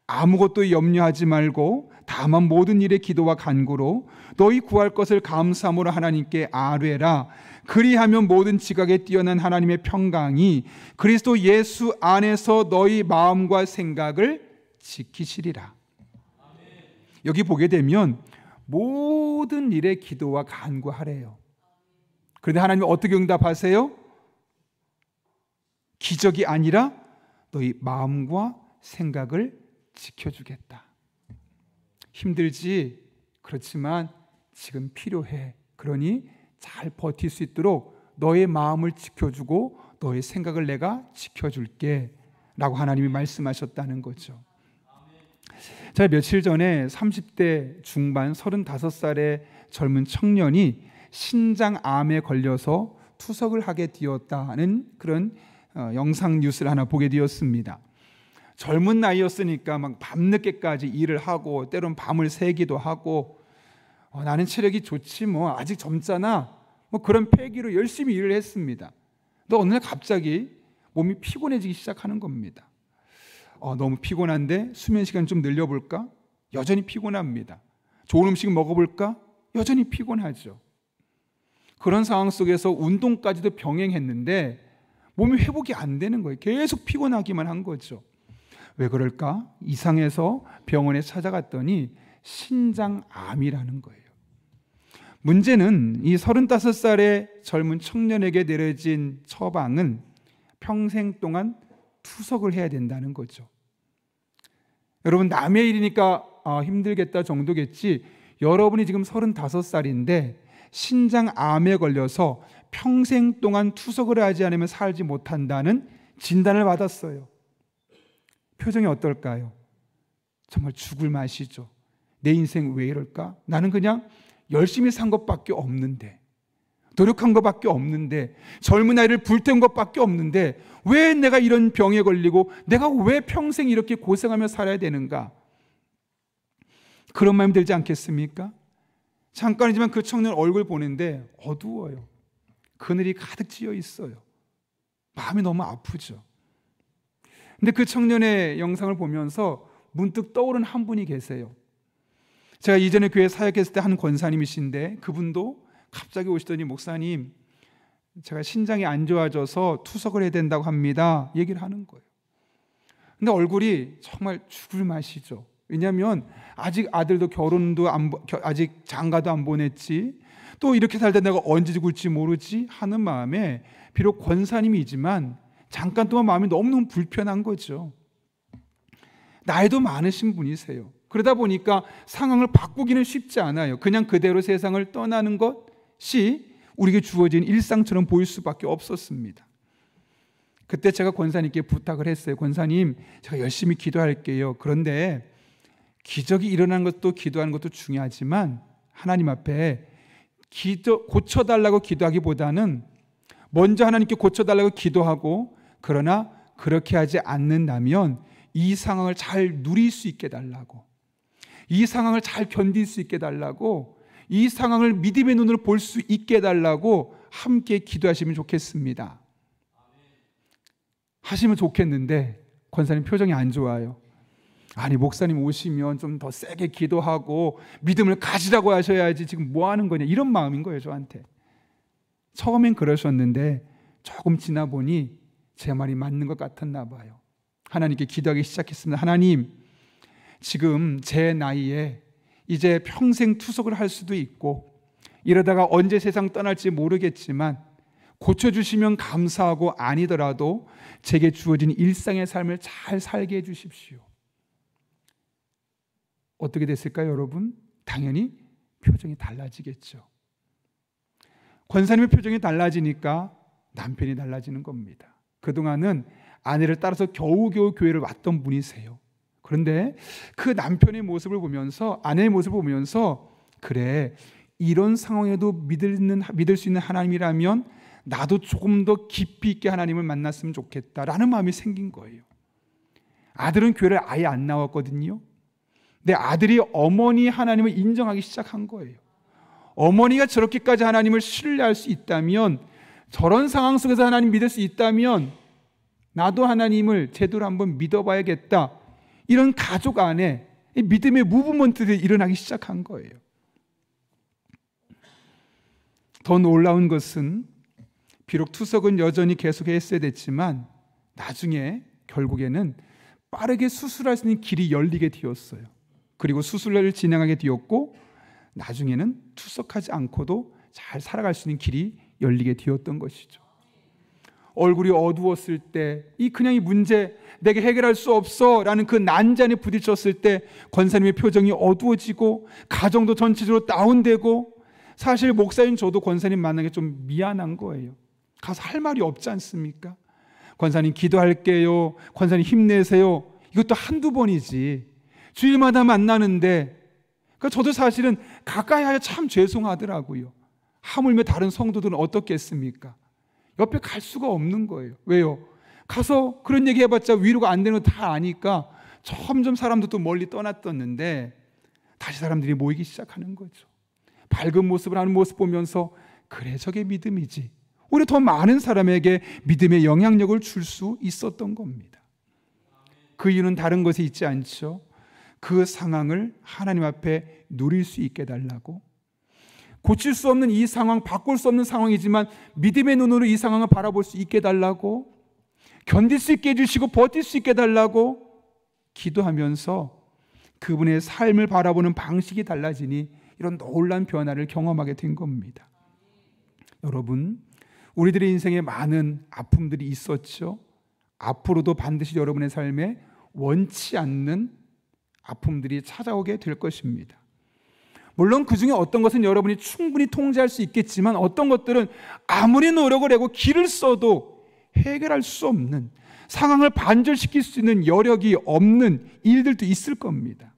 S1: 아무것도 염려하지 말고 다만 모든 일에 기도와 간구로 너희 구할 것을 감사함으로 하나님께 아뢰라. 그리하면 모든 지각에 뛰어난 하나님의 평강이 그리스도 예수 안에서 너희 마음과 생각을 지키시리라. 여기 보게 되면 모든 일에 기도와 간구하래요. 그런데 하나님이 어떻게 응답하세요? 기적이 아니라 너희 마음과 생각을 지켜주겠다. 힘들지? 그렇지만 지금 필요해. 그러니 잘 버틸 수 있도록 너의 마음을 지켜주고 너의 생각을 내가 지켜줄게 라고 하나님이 말씀하셨다는 거죠. 제가 며칠 전에 30대 중반 35살의 젊은 청년이 신장암에 걸려서 투석을 하게 되었다는 그런 영상 뉴스를 하나 보게 되었습니다. 젊은 나이였으니까 막 밤늦게까지 일을 하고 때론 밤을 새기도 하고 나는 체력이 좋지 뭐 아직 젊잖아 뭐 그런 패기로 열심히 일을 했습니다. 근데 어느 날 갑자기 몸이 피곤해지기 시작하는 겁니다. 너무 피곤한데 수면 시간 좀 늘려볼까? 여전히 피곤합니다. 좋은 음식 먹어볼까? 여전히 피곤하죠. 그런 상황 속에서 운동까지도 병행했는데 몸이 회복이 안 되는 거예요. 계속 피곤하기만 한 거죠. 왜 그럴까? 이상해서 병원에 찾아갔더니 신장암이라는 거예요. 문제는 이 35살의 젊은 청년에게 내려진 처방은 평생 동안 투석을 해야 된다는 거죠. 여러분, 남의 일이니까 힘들겠다 정도겠지, 여러분이 지금 35살인데 신장암에 걸려서 평생 동안 투석을 하지 않으면 살지 못한다는 진단을 받았어요. 표정이 어떨까요? 정말 죽을 맛이죠. 내 인생 왜 이럴까? 나는 그냥 열심히 산 것밖에 없는데, 노력한 것밖에 없는데, 젊은 나이를 불태운 것밖에 없는데 왜 내가 이런 병에 걸리고 내가 왜 평생 이렇게 고생하며 살아야 되는가? 그런 마음이 들지 않겠습니까? 잠깐이지만 그 청년 얼굴 보는데 어두워요. 그늘이 가득 찌어 있어요. 마음이 너무 아프죠. 근데 그 청년의 영상을 보면서 문득 떠오른 한 분이 계세요. 제가 이전에 교회 사역했을 때 한 권사님이신데 그분도 갑자기 오시더니, 목사님, 제가 신장이 안 좋아져서 투석을 해야 된다고 합니다. 얘기를 하는 거예요. 근데 얼굴이 정말 죽을 맛이죠. 왜냐하면 아직 아들도 결혼도 아직 장가도 안 보냈지, 또 이렇게 살다 내가 언제 죽을지 모르지 하는 마음에, 비록 권사님이지만 잠깐 동안 마음이 너무너무 불편한 거죠. 나이도 많으신 분이세요. 그러다 보니까 상황을 바꾸기는 쉽지 않아요. 그냥 그대로 세상을 떠나는 것이 우리에게 주어진 일상처럼 보일 수밖에 없었습니다. 그때 제가 권사님께 부탁을 했어요. 권사님, 제가 열심히 기도할게요. 그런데 기적이 일어나는 것도 기도하는 것도 중요하지만 하나님 앞에 고쳐달라고 기도하기보다는 먼저 하나님께 고쳐달라고 기도하고, 그러나 그렇게 하지 않는다면 이 상황을 잘 누릴 수 있게 달라고, 이 상황을 잘 견딜 수 있게 달라고, 이 상황을 믿음의 눈으로 볼 수 있게 달라고 함께 기도하시면 좋겠습니다. 하시면 좋겠는데 권사님 표정이 안 좋아요. 아니, 목사님 오시면 좀 더 세게 기도하고 믿음을 가지라고 하셔야지 지금 뭐 하는 거냐, 이런 마음인 거예요, 저한테. 처음엔 그러셨는데 조금 지나 보니 제 말이 맞는 것 같았나 봐요. 하나님께 기도하기 시작했습니다. 하나님, 지금 제 나이에 이제 평생 투석을 할 수도 있고 이러다가 언제 세상 떠날지 모르겠지만 고쳐주시면 감사하고, 아니더라도 제게 주어진 일상의 삶을 잘 살게 해주십시오. 어떻게 됐을까요, 여러분? 당연히 표정이 달라지겠죠. 권사님의 표정이 달라지니까 남편이 달라지는 겁니다. 그동안은 아내를 따라서 겨우겨우 교회를 왔던 분이세요. 그런데 그 남편의 모습을 보면서, 아내의 모습을 보면서, 그래, 이런 상황에도 믿을 수 있는 하나님이라면 나도 조금 더 깊이 있게 하나님을 만났으면 좋겠다라는 마음이 생긴 거예요. 아들은 교회를 아예 안 나왔거든요. 내 아들이 어머니 하나님을 인정하기 시작한 거예요. 어머니가 저렇게까지 하나님을 신뢰할 수 있다면, 저런 상황 속에서 하나님 믿을 수 있다면 나도 하나님을 제대로 한번 믿어봐야겠다, 이런 가족 안에 믿음의 무브먼트들이 일어나기 시작한 거예요. 더 놀라운 것은 비록 투석은 여전히 계속했어야 됐지만 나중에 결국에는 빠르게 수술할 수 있는 길이 열리게 되었어요. 그리고 수술을 진행하게 되었고 나중에는 투석하지 않고도 잘 살아갈 수 있는 길이 열리게 되었던 것이죠. 얼굴이 어두웠을 때, 그냥 이 문제 내게 해결할 수 없어 라는 그 난장에 부딪혔을 때 권사님의 표정이 어두워지고 가정도 전체적으로 다운되고, 사실 목사인 저도 권사님 만나기 좀 미안한 거예요. 가서 할 말이 없지 않습니까? 권사님 기도할게요, 권사님 힘내세요, 이것도 한두 번이지 주일마다 만나는데, 그러니까 저도 사실은 가까이 하여 참 죄송하더라고요. 하물며 다른 성도들은 어떻겠습니까? 옆에 갈 수가 없는 거예요. 왜요? 가서 그런 얘기 해봤자 위로가 안 되는 거 다 아니까 점점 사람도 또 멀리 떠났었는데 다시 사람들이 모이기 시작하는 거죠. 밝은 모습을 하는 모습 보면서, 그래, 저게 믿음이지. 오히려 더 많은 사람에게 믿음의 영향력을 줄 수 있었던 겁니다. 그 이유는 다른 것에 있지 않죠. 그 상황을 하나님 앞에 누릴 수 있게 해달라고, 고칠 수 없는 이 상황, 바꿀 수 없는 상황이지만 믿음의 눈으로 이 상황을 바라볼 수 있게 해달라고, 견딜 수 있게 해주시고 버틸 수 있게 해달라고 기도하면서 그분의 삶을 바라보는 방식이 달라지니 이런 놀라운 변화를 경험하게 된 겁니다. 여러분, 우리들의 인생에 많은 아픔들이 있었죠. 앞으로도 반드시 여러분의 삶에 원치 않는 아픔들이 찾아오게 될 것입니다. 물론 그 중에 어떤 것은 여러분이 충분히 통제할 수 있겠지만 어떤 것들은 아무리 노력을 하고 길을 써도 해결할 수 없는, 상황을 반전시킬 수 있는 여력이 없는 일들도 있을 겁니다.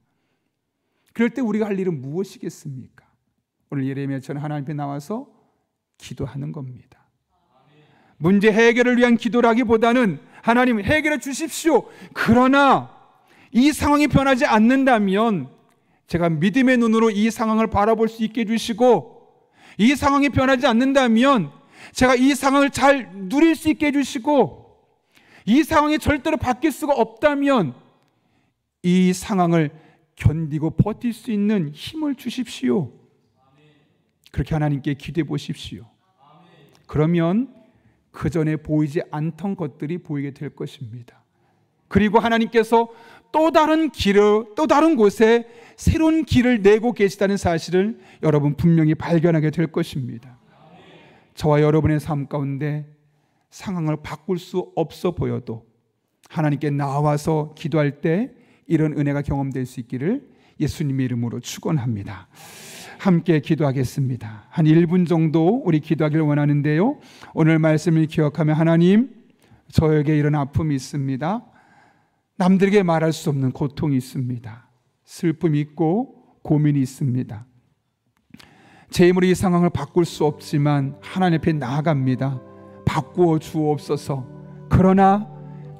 S1: 그럴 때 우리가 할 일은 무엇이겠습니까? 오늘 예레미야처럼 하나님 앞에 나와서 기도하는 겁니다. 문제 해결을 위한 기도라기보다는 하나님 해결해 주십시오. 그러나 이 상황이 변하지 않는다면 제가 믿음의 눈으로 이 상황을 바라볼 수 있게 해주시고, 이 상황이 변하지 않는다면 제가 이 상황을 잘 누릴 수 있게 해주시고, 이 상황이 절대로 바뀔 수가 없다면 이 상황을 견디고 버틸 수 있는 힘을 주십시오. 그렇게 하나님께 기도해 보십시오. 그러면 그 전에 보이지 않던 것들이 보이게 될 것입니다. 그리고 하나님께서 또 다른 길을, 또 다른 곳에 새로운 길을 내고 계시다는 사실을 여러분 분명히 발견하게 될 것입니다. 저와 여러분의 삶 가운데 상황을 바꿀 수 없어 보여도 하나님께 나와서 기도할 때 이런 은혜가 경험될 수 있기를 예수님의 이름으로 축원합니다. 함께 기도하겠습니다. 한 1분 정도 우리 기도하기를 원하는데요, 오늘 말씀을 기억하며 하나님, 저에게 이런 아픔이 있습니다. 남들에게 말할 수 없는 고통이 있습니다. 슬픔이 있고 고민이 있습니다. 제 힘으로 이 상황을 바꿀 수 없지만 하나님 앞에 나아갑니다. 바꾸어 주옵소서. 그러나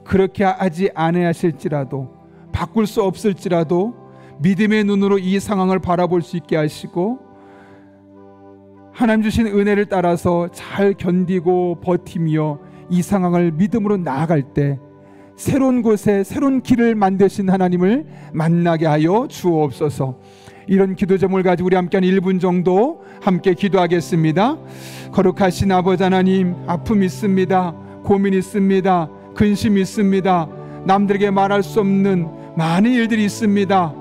S1: 그렇게 하지 않으실지라도, 바꿀 수 없을지라도 믿음의 눈으로 이 상황을 바라볼 수 있게 하시고 하나님 주신 은혜를 따라서 잘 견디고 버티며 이 상황을 믿음으로 나아갈 때 새로운 곳에 새로운 길을 만드신 하나님을 만나게 하여 주옵소서. 이런 기도 제목을 가지고 우리 함께 한 1분 정도 함께 기도하겠습니다. 거룩하신 아버지 하나님, 아픔이 있습니다. 고민이 있습니다. 근심이 있습니다. 남들에게 말할 수 없는 많은 일들이 있습니다.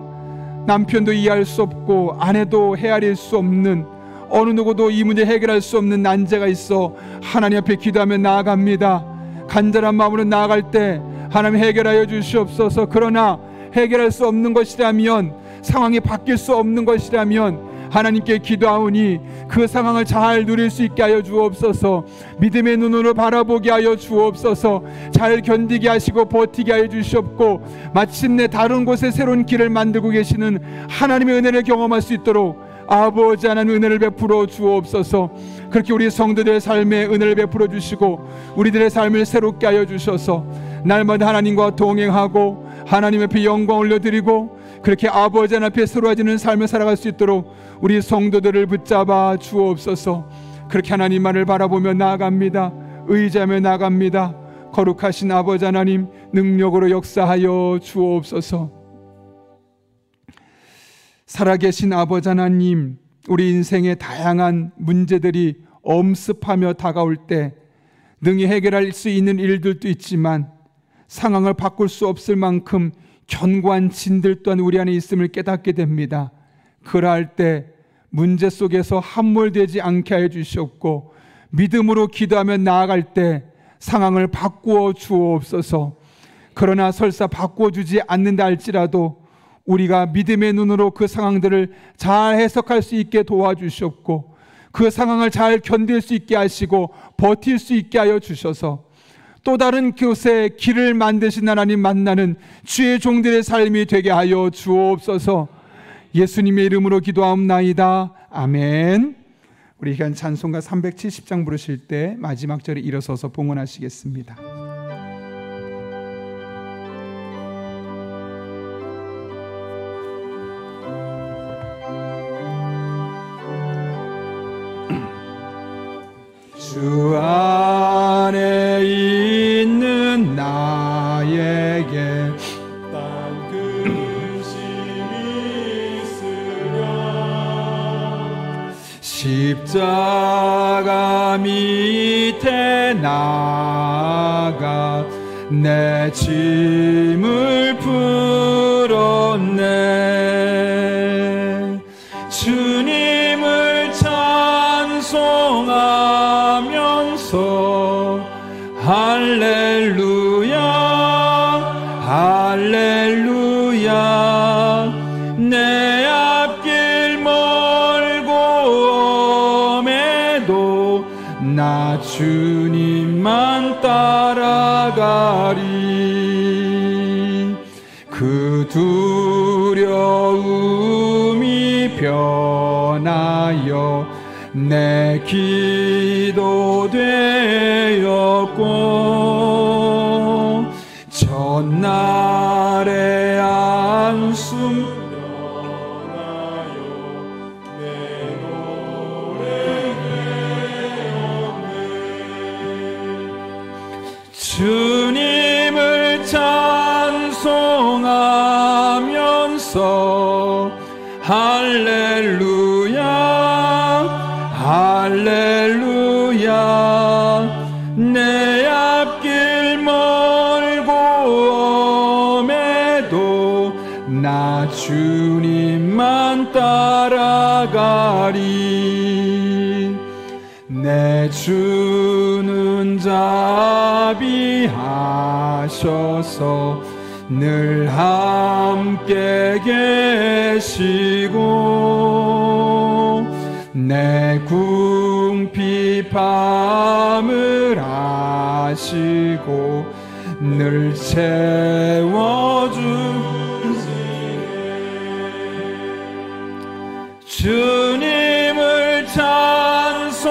S1: 남편도 이해할 수 없고 아내도 헤아릴 수 없는, 어느 누구도 이 문제 해결할 수 없는 난제가 있어 하나님 앞에 기도하며 나아갑니다. 간절한 마음으로 나아갈 때 하나님 해결하여 주시옵소서. 그러나 해결할 수 없는 것이라면, 상황이 바뀔 수 없는 것이라면 하나님께 기도하오니 그 상황을 잘 누릴 수 있게 하여 주옵소서. 믿음의 눈으로 바라보게 하여 주옵소서. 잘 견디게 하시고 버티게 하여 주시옵고 마침내 다른 곳에 새로운 길을 만들고 계시는 하나님의 은혜를 경험할 수 있도록 아버지 하나님 은혜를 베풀어 주옵소서. 그렇게 우리 성도들의 삶에 은혜를 베풀어 주시고 우리들의 삶을 새롭게 하여 주셔서 날마다 하나님과 동행하고 하나님 앞에 영광 올려드리고 그렇게 아버지 하나님 앞에 새로워지는 삶을 살아갈 수 있도록 우리 성도들을 붙잡아 주옵소서. 그렇게 하나님만을 바라보며 나아갑니다. 의지하며 나아갑니다. 거룩하신 아버지 하나님, 능력으로 역사하여 주옵소서. 살아계신 아버지 하나님, 우리 인생의 다양한 문제들이 엄습하며 다가올 때 능히 해결할 수 있는 일들도 있지만 상황을 바꿀 수 없을 만큼 견고한 진들 또한 우리 안에 있음을 깨닫게 됩니다. 그러할 때 문제 속에서 함몰되지 않게 하여 주시옵고 믿음으로 기도하며 나아갈 때 상황을 바꾸어 주옵소서. 그러나 설사 바꾸어 주지 않는다 할지라도 우리가 믿음의 눈으로 그 상황들을 잘 해석할 수 있게 도와주시옵고 그 상황을 잘 견딜 수 있게 하시고 버틸 수 있게 하여 주셔서 또 다른 곳에 길을 만드신 하나님 만나는 주의 종들의 삶이 되게 하여 주옵소서. 예수님의 이름으로 기도하옵나이다. 아멘. 우리 귀한 찬송가 370장 부르실 때 마지막 절에 일어서서 봉헌하시겠습니다. 주 안에 있는 나에게
S2: 땅 근심이 있으랴
S1: 십자가 밑에 나가 내 짐을 풀었네. 주님을 찬송하면서 할렐루야 할렐루야. 내 앞길 멀고 엄해도 나 주님만 따라가리. 그 두려움이 변하여 내 기도 되었고 전날의 안숨 주님을 찬송하면서 할렐루야 할렐루야. 내 앞길 멀고 엄해도 나 주님만 따라가리. 내 주는 자비하셔서 늘 함께 계시고 내 궁핍함을 아시고 늘 채워주시네. 주님을 찬송하면서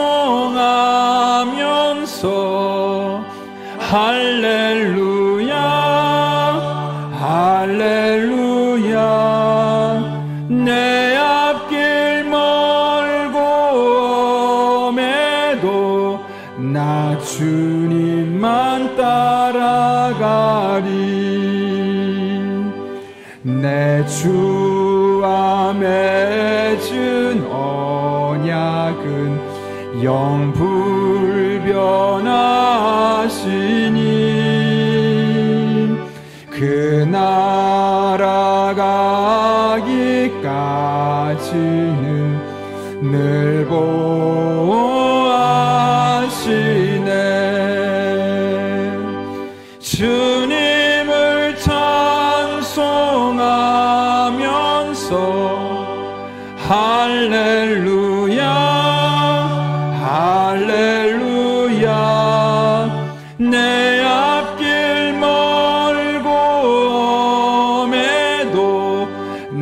S1: 할렐루야 할렐루야. 내 앞길 멀고 엄해도 나 주님만 따라가리. 내 주와 맺은 언약은 영불변하시니 그 나라 가기까지는 늘 보호하시네. 주님을 찬송하면서 할렐루야 할렐루야. 내 앞길 멀고 엄해도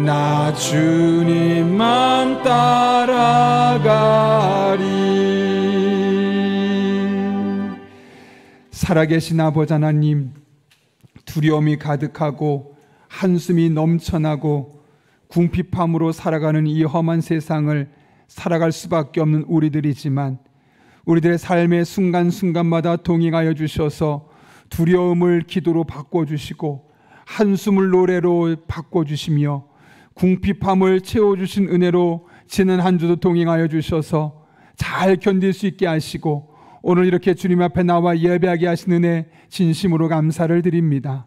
S1: 나 주님만 따라가리. 살아계신 아버지 하나님, 두려움이 가득하고 한숨이 넘쳐나고 궁핍함으로 살아가는 이 험한 세상을 살아갈 수밖에 없는 우리들이지만 우리들의 삶의 순간순간마다 동행하여 주셔서 두려움을 기도로 바꿔주시고 한숨을 노래로 바꿔주시며 궁핍함을 채워주신 은혜로 지난 한 주도 동행하여 주셔서 잘 견딜 수 있게 하시고 오늘 이렇게 주님 앞에 나와 예배하게 하신 은혜 진심으로 감사를 드립니다.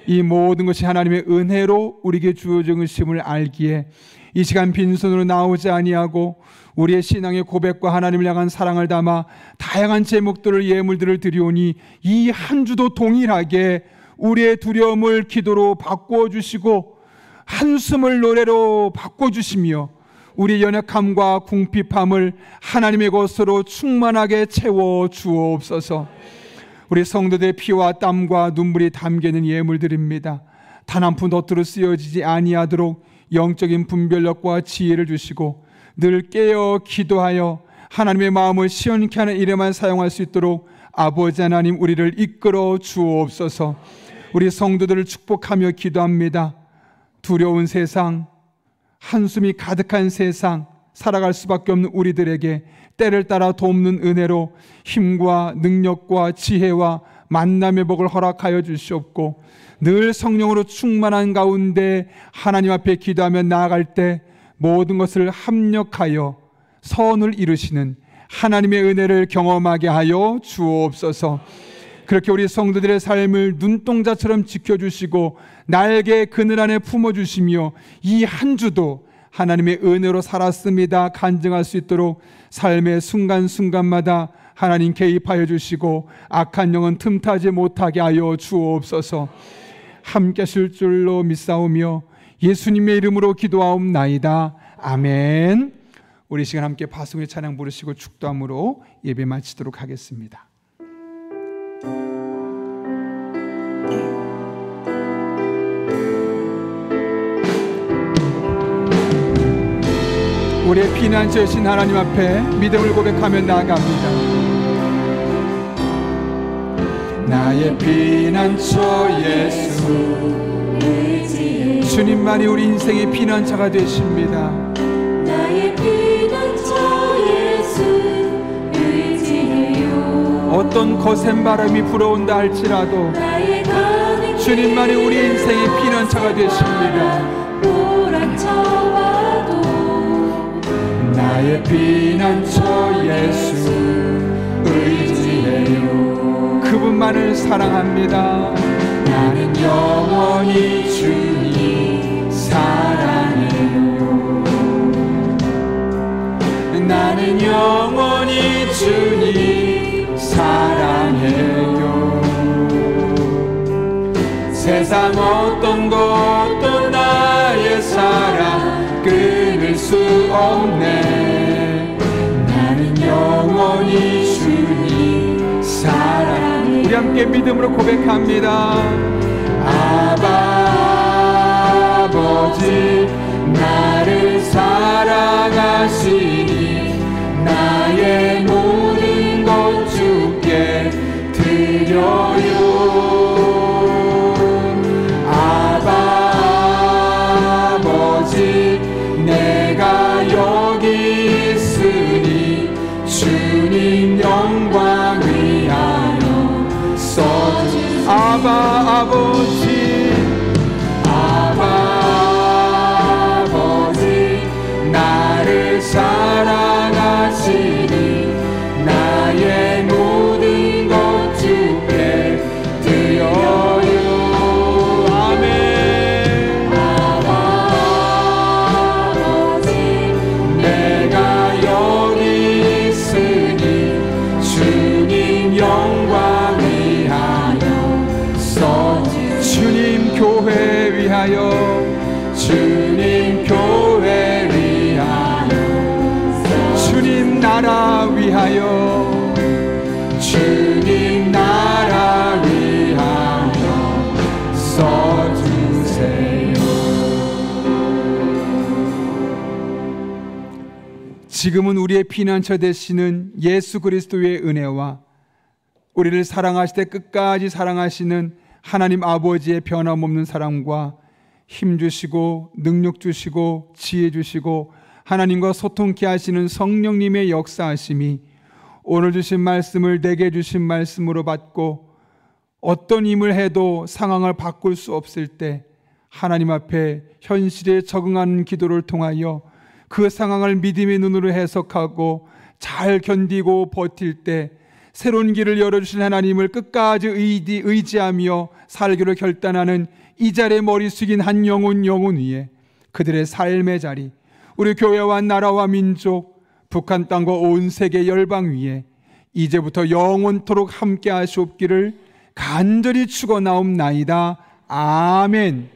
S1: 이 모든 것이 하나님의 은혜로 우리에게 주어진 것임을 알기에 이 시간 빈손으로 나오지 아니하고 우리의 신앙의 고백과 하나님을 향한 사랑을 담아 다양한 제목들을 예물들을 드리오니 이 한 주도 동일하게 우리의 두려움을 기도로 바꿔주시고 한숨을 노래로 바꿔주시며 우리의 연약함과 궁핍함을 하나님의 것으로 충만하게 채워주옵소서. 우리 성도들의 피와 땀과 눈물이 담기는 예물들입니다. 단 한 푼 덧으로 쓰여지지 아니하도록 영적인 분별력과 지혜를 주시고 늘 깨어 기도하여 하나님의 마음을 시원케 하는 일에만 사용할 수 있도록 아버지 하나님 우리를 이끌어 주옵소서. 우리 성도들을 축복하며 기도합니다. 두려운 세상, 한숨이 가득한 세상 살아갈 수밖에 없는 우리들에게 때를 따라 돕는 은혜로 힘과 능력과 지혜와 만남의 복을 허락하여 주시옵고 늘 성령으로 충만한 가운데 하나님 앞에 기도하며 나아갈 때 모든 것을 합력하여 선을 이루시는 하나님의 은혜를 경험하게 하여 주옵소서. 그렇게 우리 성도들의 삶을 눈동자처럼 지켜주시고 날개 그늘 안에 품어주시며 이 한 주도 하나님의 은혜로 살았습니다 간증할 수 있도록 삶의 순간순간마다 하나님 개입하여 주시고 악한 영은 틈타지 못하게 하여 주옵소서. 함께 하실 줄로 믿사오며 예수님의 이름으로 기도하옵나이다. 아멘. 우리 시간 함께 파송의 찬양 부르시고 축도함으로 예배 마치도록 하겠습니다. 우리의 피난처이신 하나님 앞에 믿음을 고백하며 나아갑니다. 나의 피난처 예수, 주님만이 우리 인생의 피난처가 되십니다.
S3: 나의 피난처 예수 의지해요.
S1: 어떤 거센 바람이 불어온다 할지라도 주님만이 우리 인생의 피난처가 되십니다.
S3: 몰아쳐와도
S1: 나의 피난처 예수 의지해요. 그분만을 사랑합니다. 나는 영원히 주님 사랑해요. 나는 영원히 주님 사랑해요. 세상 어떤 것도 나의 사랑 끊을 수 없네. 나는 영원히 주님 사랑해요. 우리 함께 믿음으로 고백합니다. 아바 아버지 나를 사랑하시니 나의 모든 것 주께 드려요. 아바 아버지 내가 여기 있으니 주님 영광 위하여 써주세요. 아바 아버지 아바 아버지 나를 사랑하시니 나의 모든 것 주께 드려요. 아멘. 아바 아버지 내가 여기 있으니 주님 영광 위하여 써주세요. 주님 교회 위하여 주님 교회 위하여 주님 나라 위하여 주님 나라 위하여 써주세요. 지금은 우리의 피난처 되시는 예수 그리스도의 은혜와 우리를 사랑하실 때 끝까지 사랑하시는 하나님 아버지의 변함없는 사랑과 힘 주시고 능력 주시고 지혜 주시고 하나님과 소통케 하시는 성령님의 역사하심이 오늘 주신 말씀을 내게 주신 말씀으로 받고 어떤 힘을 해도 상황을 바꿀 수 없을 때 하나님 앞에 현실에 적응하는 기도를 통하여 그 상황을 믿음의 눈으로 해석하고 잘 견디고 버틸 때 새로운 길을 열어주신 하나님을 끝까지 의지하며 살기로 결단하는 이 자리에 머리 숙인 한 영혼 위에 그들의 삶의 자리, 우리 교회와 나라와 민족, 북한 땅과 온 세계 열방 위에 이제부터 영원토록 함께 하시옵기를 간절히 축원하옵나이다. 아멘.